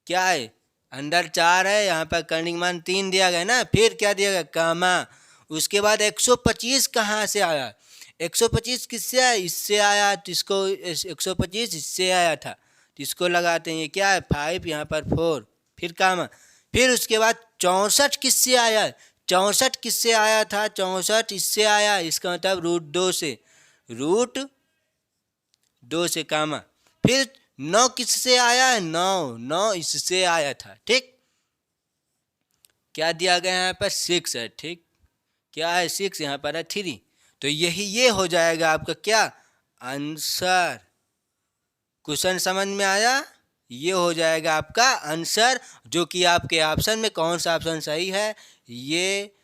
क्या है? अंदर 4 है, यहाँ पर कर्णिक मान 3 दिया गया ना, फिर क्या दिया गया? कामा। उसके बाद 125 कहाँ से आया? 125 किससे आया? इससे आया, तो इसको 125 इससे आया था, तो इसको लगाते हैं। ये क्या है? 5, यहाँ पर 4, फिर कामा। फिर उसके बाद 64 किससे आया? 64 किससे आया था? 64 इससे आया, इसका मतलब √2 से, √2 से कामा। फिर 9 किससे आया है? 9 इससे आया था। ठीक, क्या दिया गया यहाँ पर? 6 है। ठीक, क्या है? 6, यहाँ पर है 3। तो ये हो जाएगा आपका क्या? आंसर। क्वेश्चन समझ में आया? ये हो जाएगा आपका आंसर, जो कि आपके ऑप्शन में कौन सा ऑप्शन सही है? ये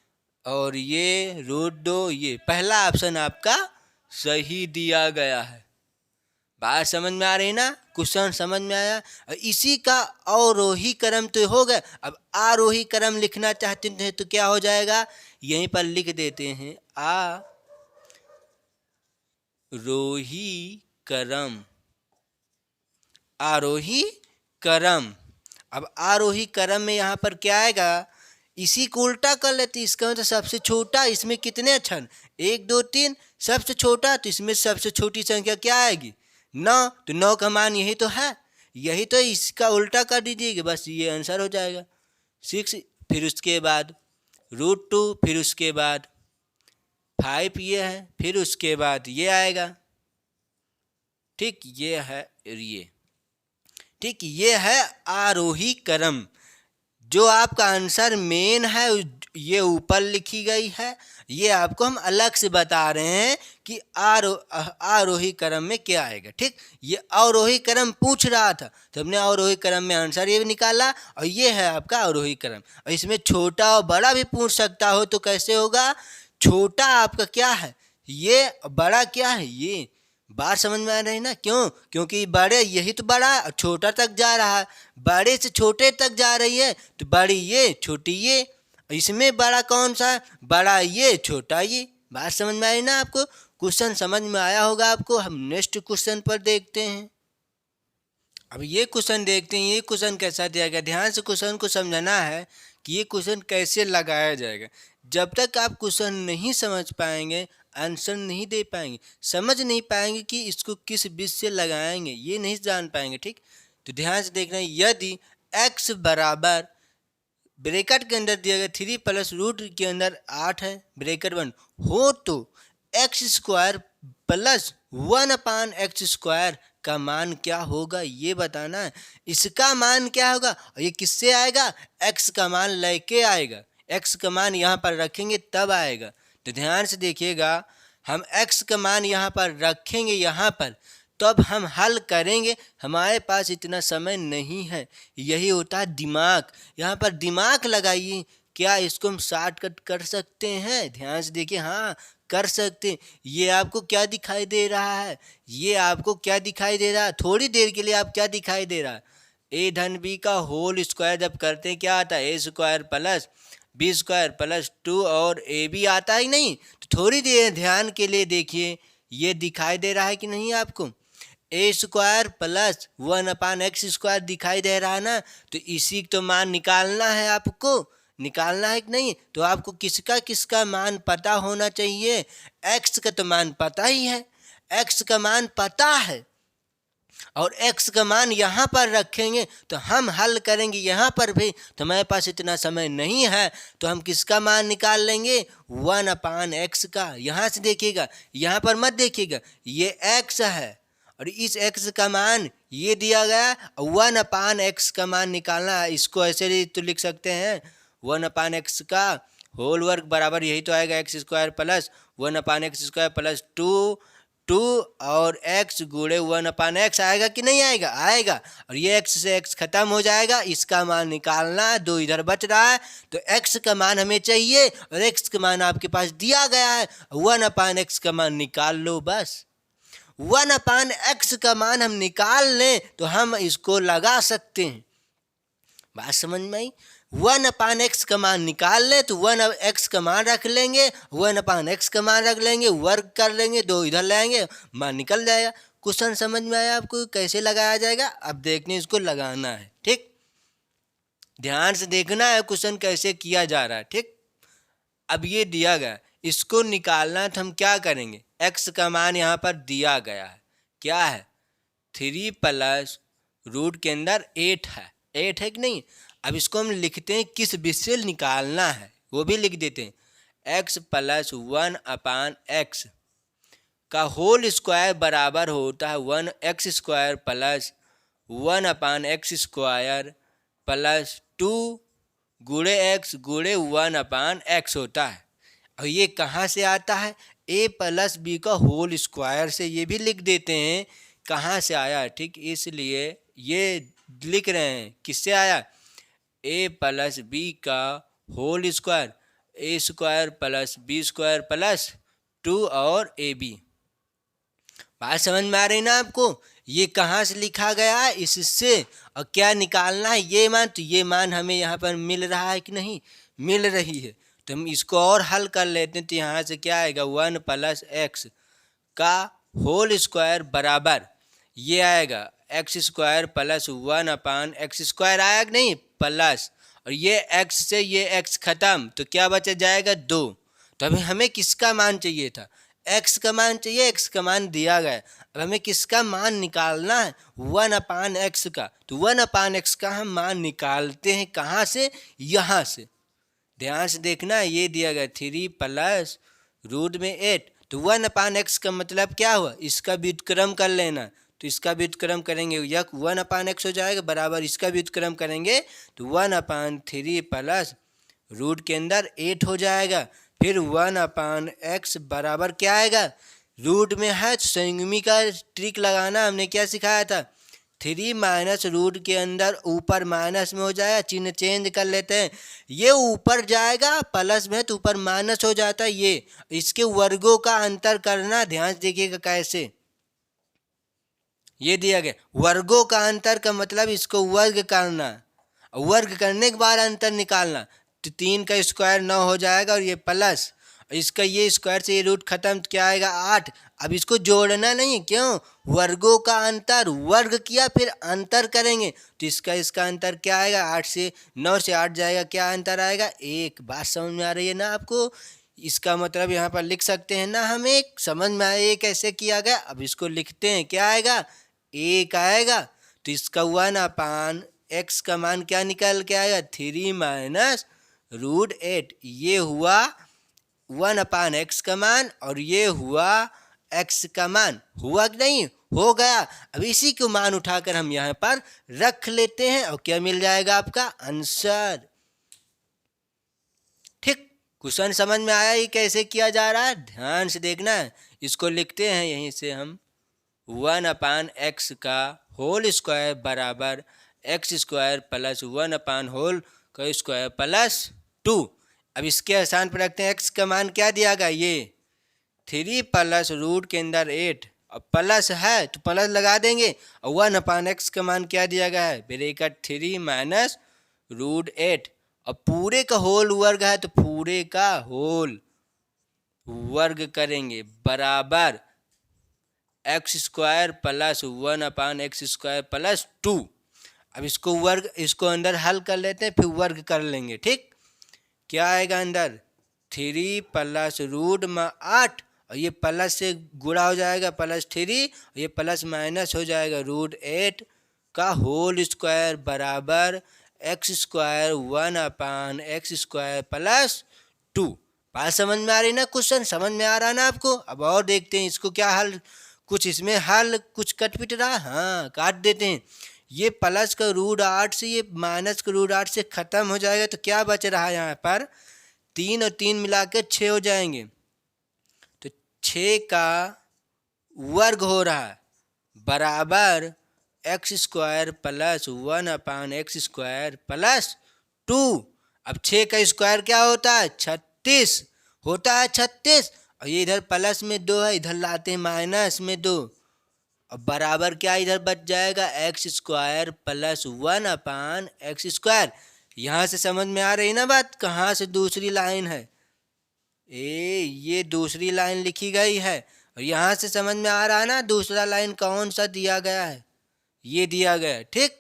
और ये √2, ये पहला ऑप्शन आपका सही दिया गया है। बात समझ में आ रही ना? क्वेश्चन समझ में आया? इसी का अवरोही क्रम तो हो गया। अब आरोही क्रम लिखना चाहते हैं तो क्या हो जाएगा? यहीं पर लिख देते हैं आरोही क्रम। आरोही क्रम। अब आरोही क्रम में यहाँ पर क्या आएगा? इसी को उल्टा कर लेते, इसका मतलब सबसे छोटा। इसमें कितने अक्षर? 1 2 3, सबसे छोटा, तो इसमें सबसे छोटी संख्या क्या आएगी? 9। तो 9 का मान यही तो है, यही तो, इसका उल्टा कर दीजिएगा, बस ये आंसर हो जाएगा। 6, फिर उसके बाद √2, फिर उसके बाद 5 ये है, फिर उसके बाद ये आएगा। ठीक, ये है ये। ठीक, ये है आरोही क्रम। जो आपका आंसर मेन है ये ऊपर लिखी गई है, ये आपको हम अलग से बता रहे हैं कि आरोही क्रम में क्या आएगा। ठीक, ये अवरोही क्रम पूछ रहा था, तो हमने अवरोही क्रम में आंसर ये भी निकाला, और ये है आपका अवरोही क्रम। और इसमें छोटा और बड़ा भी पूछ सकता हो, तो कैसे होगा? छोटा आपका क्या है? ये, बड़ा क्या है? ये। बात समझ में आ रही ना? क्यों? क्योंकि बड़े यही तो बड़ा है, छोटा तक जा रहा है, बड़े से छोटे तक जा रही है, तो बड़ी ये छोटी ये, इसमें बड़ा कौन सा है? बड़ा ये छोटा ये। बात समझ में आई ना आपको? क्वेश्चन समझ में आया होगा आपको। हम नेक्स्ट क्वेश्चन पर देखते हैं। अब ये क्वेश्चन देखते हैं, ये क्वेश्चन कैसा दिया गया। ध्यान से क्वेश्चन को समझना है कि ये क्वेश्चन कैसे लगाया जाएगा। जब तक आप क्वेश्चन नहीं समझ पाएंगे, आंसर नहीं दे पाएंगे, समझ नहीं पाएंगे कि इसको किस बीच से लगाएंगे, ये नहीं जान पाएंगे। ठीक, तो ध्यान से देखना है। यदि x बराबर ब्रैकेट के अंदर दिया गया 3 प्लस रूट के अंदर 8 है, ब्रैकेट 1 हो, तो एक्स स्क्वायर प्लस 1/x² का मान क्या होगा ये बताना है। इसका मान क्या होगा और ये किससे आएगा? x का मान लेके आएगा। x का मान यहाँ पर रखेंगे तब आएगा। तो ध्यान से देखिएगा, हम x का मान यहाँ पर रखेंगे, यहाँ पर तब हम हल करेंगे। हमारे पास इतना समय नहीं है। यही होता है दिमाग। यहाँ पर दिमाग लगाइए। क्या इसको हम शॉर्टकट कर सकते हैं? ध्यान से देखिए, हाँ कर सकते हैं। ये आपको क्या दिखाई दे रहा है? ये आपको क्या दिखाई दे रहा है? थोड़ी देर के लिए आप क्या दिखाई दे रहा है? ए धन बी का होल स्क्वायर जब करते हैं क्या आता है? A square plus B square plus 2 और ए बी आता है नहीं? तो थोड़ी देर ध्यान के लिए देखिए, ये दिखाई दे रहा है कि नहीं आपको? ए स्क्वायर प्लस 1/x² दिखाई दे रहा है ना? तो इसी तो मान निकालना है आपको, निकालना है कि नहीं? तो आपको किसका किसका मान पता होना चाहिए? x का तो मान पता ही है, x का मान पता है और x का मान यहाँ पर रखेंगे तो हम हल करेंगे यहाँ पर भी। तो हमारे पास इतना समय नहीं है, तो हम किसका मान निकाल लेंगे? 1/x का। यहाँ से देखिएगा, यहाँ पर मत देखिएगा, ये x है और इस x का मान ये दिया गया, 1/x का मान निकालना है। इसको ऐसे भी तो लिख सकते हैं, 1/x का होल वर्ग बराबर यही तो आएगा x² प्लस 1/x² प्लस 2 और x गुणे 1/x आएगा कि नहीं आएगा? आएगा। और ये x से x खत्म हो जाएगा, इसका मान निकालना है। 2 इधर बच रहा है, तो x का मान हमें चाहिए और x का मान आपके पास दिया गया है। 1/x का मान निकाल लो बस। 1/x का मान हम निकाल लें तो हम इसको लगा सकते हैं। बात समझ में आई? 1/x का मान निकाल ले तो 1x का मान रख लेंगे, 1/x का मान रख लेंगे, वर्ग कर लेंगे, 2 इधर लाएंगे, मान निकल जाएगा। क्वेश्चन समझ में आया आपको कैसे लगाया जाएगा? अब देखने इसको लगाना है। ठीक, ध्यान से देखना है क्वेश्चन कैसे किया जा रहा है। ठीक, अब ये दिया गया, इसको निकालना है तो हम क्या करेंगे? x का मान यहाँ पर दिया गया है, क्या है? 3 प्लस रूट के अंदर 8 है, 8 है कि नहीं? अब इसको हम लिखते हैं, किस बीच से निकालना है वो भी लिख देते हैं। x प्लस 1/x का होल स्क्वायर बराबर होता है 1x² प्लस 1/x² प्लस 2 गुणे x गुणे 1/x होता है। और ये कहाँ से आता है? a प्लस बी का होल स्क्वायर से। ये भी लिख देते हैं कहाँ से आया है। ठीक, इसलिए ये लिख रहे हैं किससे आया? a प्लस बी का whole square, a² plus b² plus 2 और ab। बात समझ में आ रही ना आपको? ये कहाँ से लिखा गया है? इससे। और क्या निकालना है? ये मान। तो ये मान हमें यहाँ पर मिल रहा है कि नहीं? मिल रही है। तो हम इसको और हल कर लेते हैं। तो यहाँ से क्या आएगा? 1+x का होल स्क्वायर बराबर ये आएगा x² प्लस 1/x² आया कि नहीं? प्लस, और ये x से ये x खत्म, तो क्या बचा जाएगा? 2। तो अभी हमें किसका मान चाहिए था? x का मान चाहिए, x का मान दिया गया। अब हमें किसका मान निकालना है? 1/x का। तो 1/x का हम मान निकालते हैं कहाँ से? यहाँ से। ध्यान से देखना, ये दिया गया 3 प्लस रूट में 8। तो 1/x का मतलब क्या हुआ? इसका व्युत्क्रम कर लेना। तो इसका व्युत्क्रम करेंगे, यह 1/x हो जाएगा बराबर, इसका व्युत्क्रम करेंगे तो 1/3 प्लस रूट के अंदर 8 हो जाएगा। फिर 1/x बराबर क्या आएगा? रूट में है तो संयुग्मी का ट्रिक लगाना हमने क्या सिखाया था? 3 माइनस रूट के अंदर ऊपर माइनस में हो जाएगा, चिन्ह चेंज कर लेते हैं। ये ऊपर जाएगा प्लस में तो ऊपर माइनस हो जाता है। ये इसके वर्गों का अंतर करना, ध्यान से देखिएगा कैसे। ये दिया गया। वर्गों का अंतर का मतलब इसको वर्ग करना, वर्ग करने के बाद अंतर निकालना। तो 3 का स्क्वायर 9 हो जाएगा और ये प्लस इसका ये स्क्वायर से ये रूट खत्म, क्या आएगा 8। अब इसको जोड़ना नहीं, क्यों, वर्गों का अंतर, वर्ग किया फिर अंतर करेंगे तो इसका अंतर क्या आएगा, 8 से 9 से 8 जाएगा, क्या अंतर आएगा 1। बात समझ में आ रही है ना आपको। इसका मतलब यहाँ पर लिख सकते हैं ना हम, एक समझ में आया ये कैसे किया गया। अब इसको लिखते हैं, क्या आएगा 1 आएगा। तो इसका 1/x का मान क्या निकल के आएगा 3 माइनस रूट 8। ये हुआ 1/x का मान और ये हुआ x का मान। हुआ कि नहीं, हो गया। अब इसी को मान उठाकर हम यहाँ पर रख लेते हैं और क्या मिल जाएगा आपका आंसर। ठीक, क्वेश्चन समझ में आया ये कैसे किया जा रहा है, ध्यान से देखना है। इसको लिखते हैं यहीं से हम 1/x का होल स्क्वायर बराबर x स्क्वायर प्लस 1 होल का स्क्वायर प्लस 2। अब इसके आसान पर रखते हैं, x का मान क्या दिया गया, ये 3 प्लस रूट के अंदर 8 और प्लस है तो प्लस लगा देंगे। और 1/x का मान क्या दिया गया है, ब्रैकेट 3 माइनस रूट 8 और पूरे का होल वर्ग है तो पूरे का होल वर्ग करेंगे बराबर x square plus 1/x square plus 2। अब इसको वर्ग, इसको अंदर हल कर लेते हैं फिर वर्ग कर लेंगे। ठीक, क्या आएगा अंदर 3 प्लस रूट में 8 और ये प्लस से गुणा हो जाएगा प्लस 3 और ये प्लस माइनस हो जाएगा रूट 8 का होल स्क्वायर बराबर x square 1/x square plus 2। बात समझ में आ रही ना, क्वेश्चन समझ में आ रहा ना आपको। अब और देखते हैं इसको क्या हल, कुछ इसमें हल कुछ कट पिट रहा, हाँ काट देते हैं। ये प्लस का रूट 8 से ये माइनस का रूट 8 से ख़त्म हो जाएगा तो क्या बच रहा है यहाँ पर 3 और 3 मिलाकर 6 हो जाएंगे। तो 6 का वर्ग हो रहा है बराबर x square plus 1/x square plus 2। अब 6 का स्क्वायर क्या होता है 36 होता है 36 और ये इधर प्लस में 2 है, इधर लाते हैं माइनस में 2 और बराबर क्या इधर बच जाएगा x square plus 1/x square. यहाँ से समझ में आ रही ना बात, कहाँ से दूसरी लाइन है, ये दूसरी लाइन लिखी गई है और यहाँ से समझ में आ रहा है ना दूसरा लाइन कौन सा दिया गया है, ये दिया गया है। ठीक,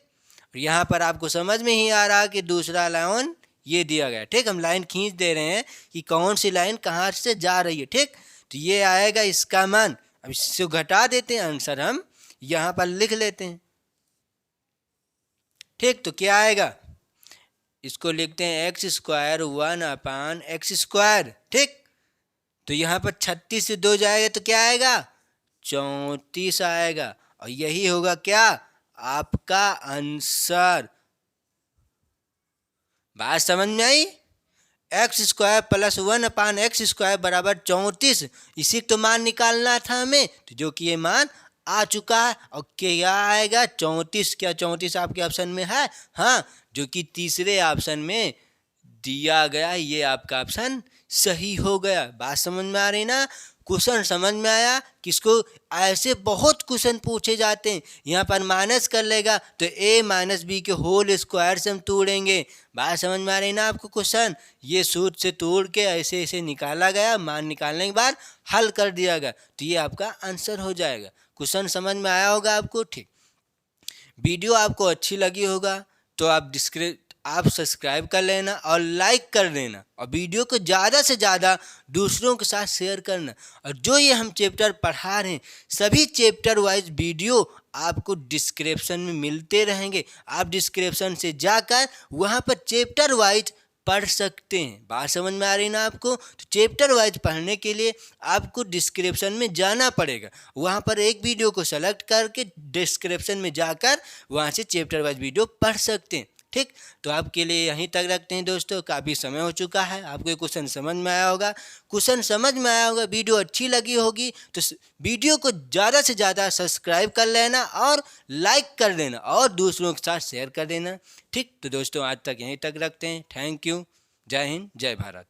और यहाँ पर आपको समझ में ही आ रहा है कि दूसरा लाइन ये दिया गया। ठीक, हम लाइन खींच दे रहे हैं कि कौन सी लाइन कहाँ से जा रही है। ठीक, तो ये आएगा इसका मान। अब इससे घटा देते हैं, आंसर हम यहाँ पर लिख लेते हैं। ठीक, तो क्या आएगा, इसको लिखते हैं x स्क्वायर 1/x स्क्वायर। ठीक, तो यहाँ पर 36 से 2 जाएगा तो क्या आएगा 34 आएगा और यही होगा क्या आपका आंसर। बात समझ में आई, x square plus 1/x square बराबर 34, इसी तो मान निकालना था हमें, तो जो कि ये मान आ चुका है। और क्या आएगा 34, क्या 34 आपके ऑप्शन में है, हाँ, जो कि तीसरे ऑप्शन में दिया गया, ये आपका ऑप्शन सही हो गया। बात समझ में आ रही ना, क्वेश्चन समझ में आया। किसको ऐसे बहुत क्वेश्चन पूछे जाते हैं, यहाँ पर माइनस कर लेगा तो a माइनस बी के होल स्क्वायर से हम तोड़ेंगे। बात समझ में आ रही ना आपको, क्वेश्चन ये सूत्र से तोड़ के ऐसे ऐसे निकाला गया, मान निकालने के बाद हल कर दिया गया तो ये आपका आंसर हो जाएगा। क्वेश्चन समझ में आया होगा आपको। ठीक, वीडियो आपको अच्छी लगी होगा तो आप सब्सक्राइब कर लेना और लाइक कर देना और वीडियो को ज़्यादा से ज़्यादा दूसरों के साथ शेयर करना। और जो ये हम चैप्टर पढ़ा रहे हैं सभी चैप्टर वाइज वीडियो आपको डिस्क्रिप्शन में मिलते रहेंगे। आप डिस्क्रिप्शन से जाकर वहाँ पर चैप्टर वाइज पढ़ सकते हैं। बात समझ में आ रही ना आपको, तो चैप्टर वाइज पढ़ने के लिए आपको डिस्क्रिप्शन में जाना पड़ेगा। वहाँ पर एक वीडियो को सेलेक्ट करके डिस्क्रिप्शन में जाकर वहाँ से चैप्टर वाइज वीडियो पढ़ सकते हैं। ठीक, तो आपके लिए यहीं तक रखते हैं दोस्तों, काफ़ी समय हो चुका है। आपको क्वेश्चन समझ में आया होगा, वीडियो अच्छी लगी होगी तो वीडियो को ज़्यादा से ज़्यादा सब्सक्राइब कर लेना और लाइक कर देना और दूसरों के साथ शेयर कर देना। ठीक, तो दोस्तों आज तक यहीं तक रखते हैं। थैंक यू, जय हिंद, जय भारत।